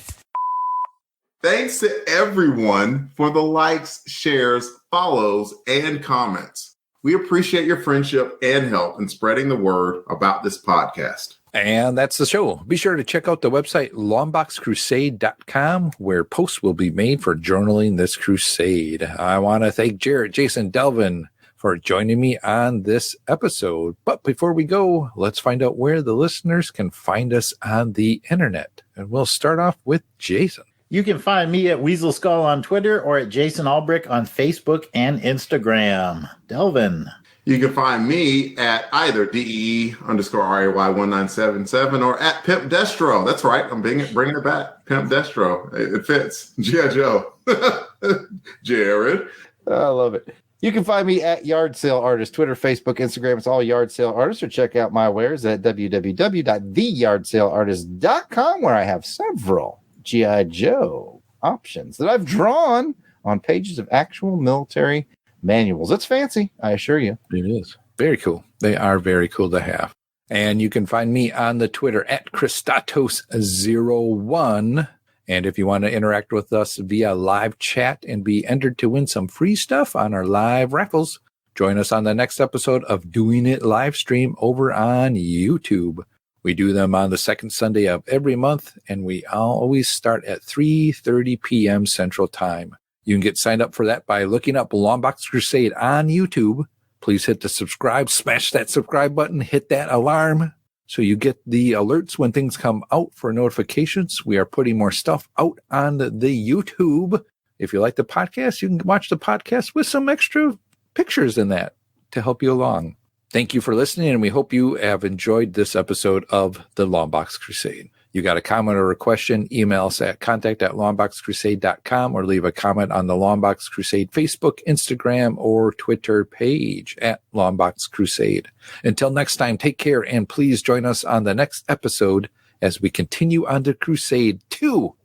Thanks to everyone for the likes, shares, follows, and comments. We appreciate your friendship and help in spreading the word about this podcast. And that's the show. Be sure to check out the website longboxcrusade.com, where posts will be made for journaling this crusade. I want to thank Jared, Jason, Delvin for joining me on this episode. But before we go, let's find out where the listeners can find us on the internet. And we'll start off with Jason. You can find me at Weasel Skull on Twitter or at Jason Albrick on Facebook and Instagram. Delvin. You can find me at either DEE_RAY1977 or at Pimp Destro. That's right. I'm bringing it back. Pimp Destro. It fits. G.I. Joe. Jared. I love it. You can find me at Yard Sale Artist, Twitter, Facebook, Instagram. It's all Yard Sale Artists, or check out my wares at www.theyardsaleartist.com, where I have several G.I. Joe options that I've drawn on pages of actual military manuals. It's fancy, I assure you. It is. Very cool. They are very cool to have. And you can find me on the Twitter at Christatos01. And if you want to interact with us via live chat and be entered to win some free stuff on our live raffles, join us on the next episode of Doing It live stream over on YouTube. We do them on the second Sunday of every month, and we always start at 3:30 p.m. Central Time. You can get signed up for that by looking up LONGBOX CRUSADE on YouTube. Please hit the subscribe, smash that subscribe button, hit that alarm so you get the alerts when things come out for notifications. We are putting more stuff out on the YouTube. If you like the podcast, you can watch the podcast with some extra pictures in that to help you along. Thank you for listening, and we hope you have enjoyed this episode of the LONGBOX CRUSADE. You got a comment or a question, email us at contact@longboxcrusade.com or leave a comment on the Longbox Crusade Facebook, Instagram, or Twitter page at Longbox Crusade. Until next time, take care and please join us on the next episode as we continue on the crusade to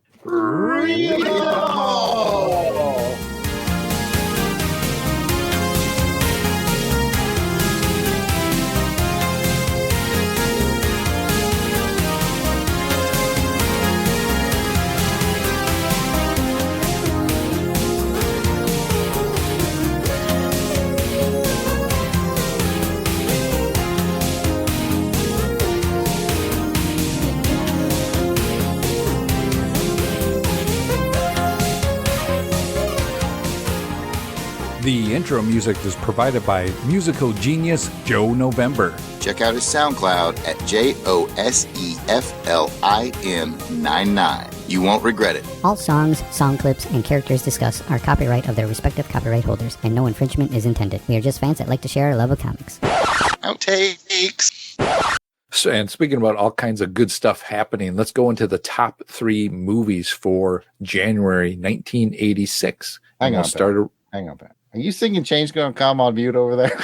The intro music is provided by musical genius Joe November. Check out his SoundCloud at JOSEFLIM99. You won't regret it. All songs, song clips, and characters discussed are copyright of their respective copyright holders, and no infringement is intended. We are just fans that like to share our love of comics. Outtakes. So, and speaking about all kinds of good stuff happening, let's go into the top 3 movies for January 1986. Hang on, Pat. Are you singing Change Gonna Come on mute over there?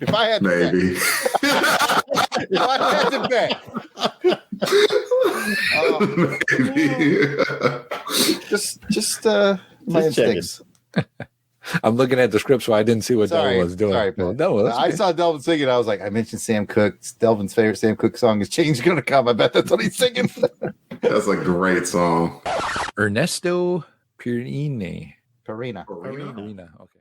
If I had to Maybe. if I had to bet. Just my instincts. I'm looking at the script, so I didn't see what Delvin was doing. Sorry, Pat. No, I saw Delvin singing. I was like, I mentioned Sam Cooke. Delvin's favorite Sam Cooke song is Change Gonna Come. I bet that's what he's singing. That's a great song. Ernesto Perina. Perina. Okay.